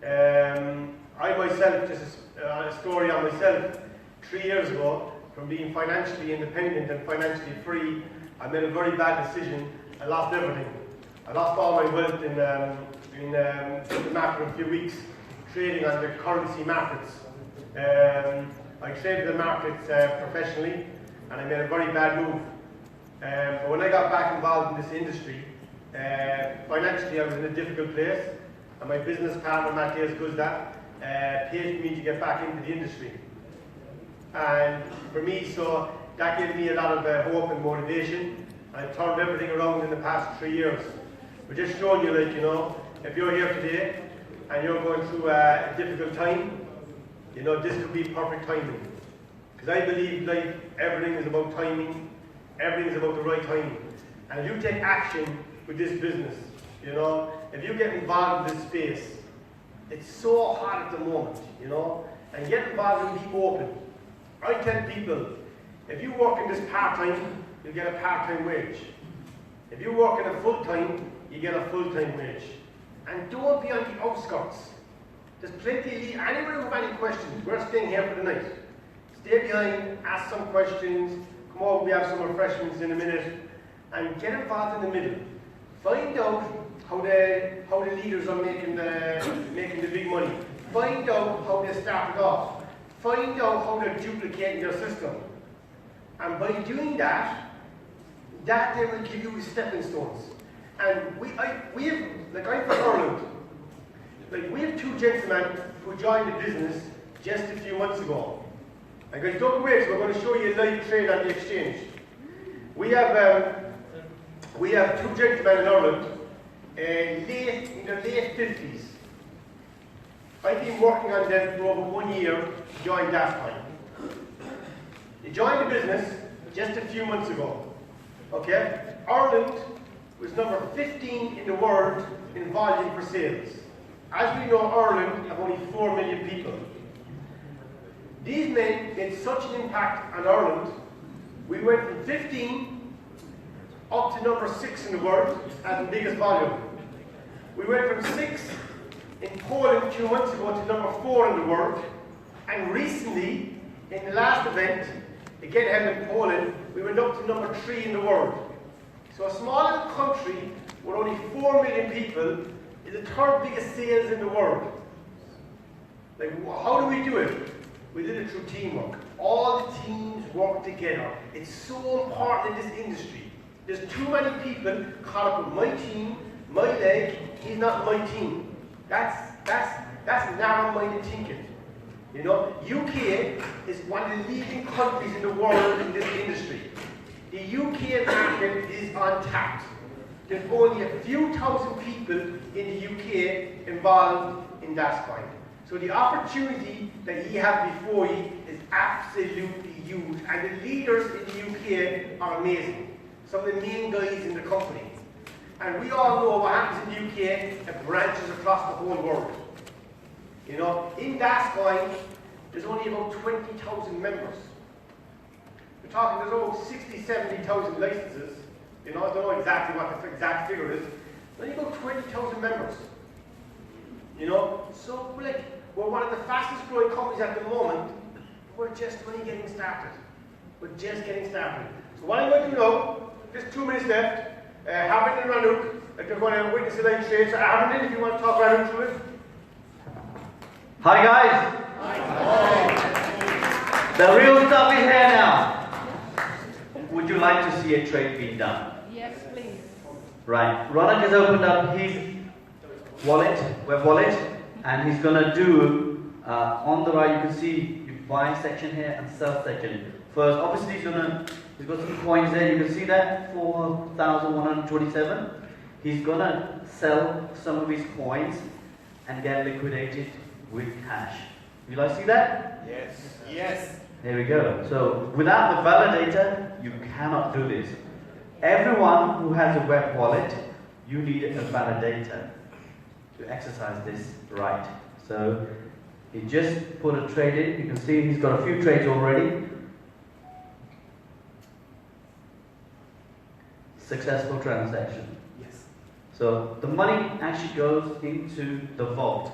S1: I myself, just a story on myself, 3 years ago, from being financially independent and financially free, I made a very bad decision. I lost everything. I lost all my wealth in the matter of a few weeks, trading on the currency markets. I traded the markets professionally, and I made a very bad move. But when I got back involved in this industry, financially I was in a difficult place, and my business partner, Matthias Guzda, paid for me to get back into the industry. And for me, so that gave me a lot of hope and motivation. I've turned everything around in the past 3 years. We're just showing you, like, you know, if you're here today and you're going through a difficult time, you know, this could be perfect timing. Because I believe life, everything is about timing, everything is about the right timing. And if you take action with this business, you know, if you get involved in this space, it's so hot at the moment, you know, and get involved and be open. I tell people, if you work in this part-time, you get a part-time wage. If you work in a full-time, you get a full-time wage. And don't be on the outskirts. There's plenty of anyone who have any questions, we're staying here for the night. Stay behind, ask some questions, come over, we have some refreshments in a minute, and get involved in the middle. Find out how the leaders are making the big money. Find out how they started off. Find out how they're duplicating their system. And by doing that, that then will give you stepping stones. And I'm from Ireland. We have two gentlemen who joined the business just a few months ago. And guys, don't wait, because we're going to show you a live trade on the exchange. We have two gentlemen in Ireland, in their late 50s. I've been working on them for over 1 year to join DasCoin. They joined the business just a few months ago. Okay? Ireland was number 15 in the world in volume for sales. As we know, Ireland have only 4 million people. These men made such an impact on Ireland, we went from 15 up to number 6 in the world as the biggest volume. We went from 6 in Poland 2 months ago to number 4 in the world, and recently, in the last event, again held in Poland, we went up to number 3 in the world. So a small little country with only 4 million people is the third biggest sales in the world. How do we do it? We did it through teamwork. All the teams work together. It's so important in this industry. There's too many people caught up with my team, my leg, he's not my team. That's narrow-minded thinking. You know, UK is one of the leading countries in the world in this industry. The UK market is untapped. There's only a few thousand people in the UK involved in DasCoin. So the opportunity that you have before you is absolutely huge. And the leaders in the UK are amazing. Some of the main guys in the company. And we all know what happens in the UK, it branches across the whole world. You know, in DasCoin, there's only about 20,000 members. We're talking, there's over 60,000, 70,000 licenses. You know, I don't know exactly what the exact figure is. There's only about 20,000 members. You know, so we're one of the fastest growing companies at the moment. We're just only getting started. We're just getting started. So what I'm going to do now, just 2 minutes left. Harvin and Ranuk, they're going to witness the live trade. So Harvin, if you want to talk Ranuk through it.
S2: Hi guys! The real stuff is here now. Would you like to see a trade being done?
S18: Yes, please.
S2: Right. Ronak has opened up his wallet, web wallet, and he's going to do, on the right you can see your buy section here and sell section. First, obviously he's got some coins there, you can see that, 4,127. He's going to sell some of his coins and get liquidated with cash. You guys see that?
S17: Yes. Yes.
S2: There we go. So without the validator, you cannot do this. Everyone who has a web wallet, you need a validator to exercise this right. So he just put a trade in. You can see he's got a few trades already. Successful transaction.
S17: Yes.
S2: So the money actually goes into the vault.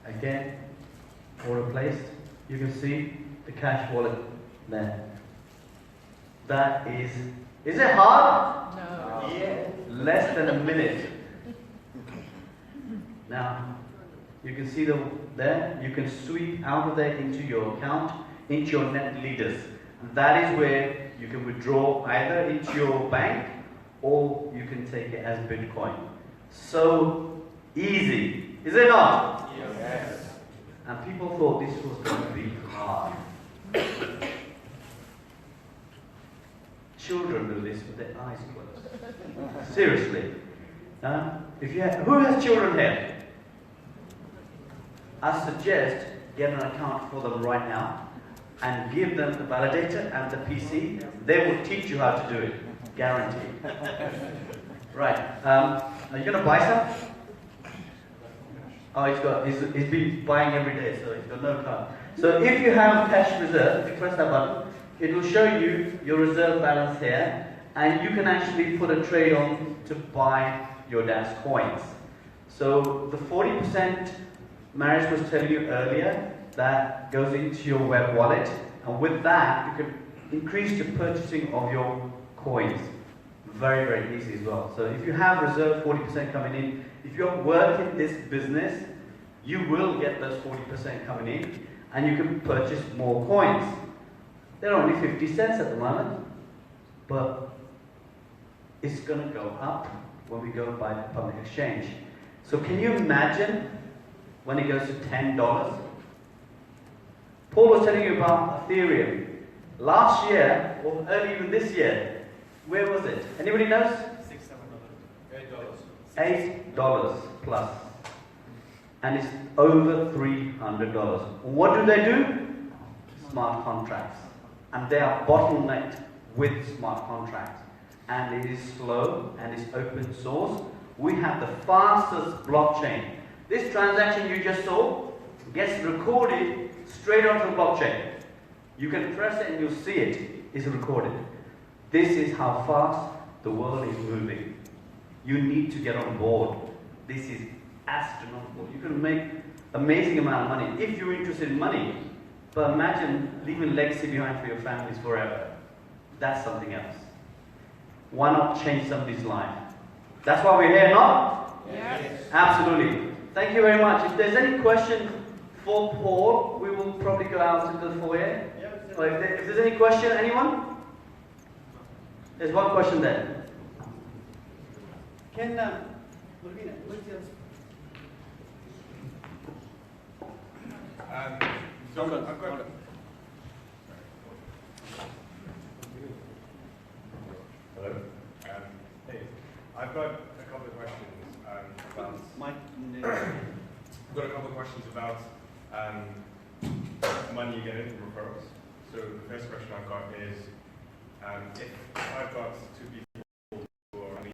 S2: Again, order placed. You can see the cash wallet there. That is it hard?
S18: No.
S2: Yeah. Less than a minute. Now, you can see there, you can sweep out of there into your account, into your net leaders. And that is where you can withdraw either into your bank or you can take it as Bitcoin. So easy, is it not?
S17: Yes.
S2: And people thought this was going to be hard. Children do this with their eyes closed. Seriously. Who has children here? I suggest get an account for them right now and give them the validator and the PC. They will teach you how to do it. Guaranteed. Right. Are you going to buy some? Oh, he's been buying every day, so he's got no card. So if you have cash reserve, if you press that button, it will show you your reserve balance here, and you can actually put a trade on to buy your DAS coins. So the 40% Mariusz was telling you earlier, that goes into your web wallet, and with that you can increase your purchasing of your coins. Very, very easy as well. So if you have reserve 40% coming in, if you work in this business, you will get those 40% coming in, and you can purchase more coins. They're only 50 cents at the moment, but it's going to go up when we go by the public exchange. So can you imagine when it goes to $10? Paul was telling you about Ethereum. Last year, or early even this year, where was it? Anybody knows? $8 plus. And it's over $300. What do? Smart contracts. And they are bottlenecked with smart contracts. And it is slow and it's open source. We have the fastest blockchain. This transaction you just saw gets recorded straight onto the blockchain. You can press it and you'll see it is recorded. This is how fast the world is moving. You need to get on board. This is astronomical. You can make amazing amount of money if you're interested in money. But imagine leaving legacy behind for your families forever. That's something else. Why not change somebody's life? That's why we're here, not? Yes. Absolutely. Thank you very much. If there's any question for Paul, we will probably go out into the foyer. Or if there's any question, anyone? There's one question there. Can Marina, what's the answer?
S19: Hello. Hey, I've got a couple of questions about. I've got a couple of questions about money you get in from referrals. So the first question I've got is, if I've got two people.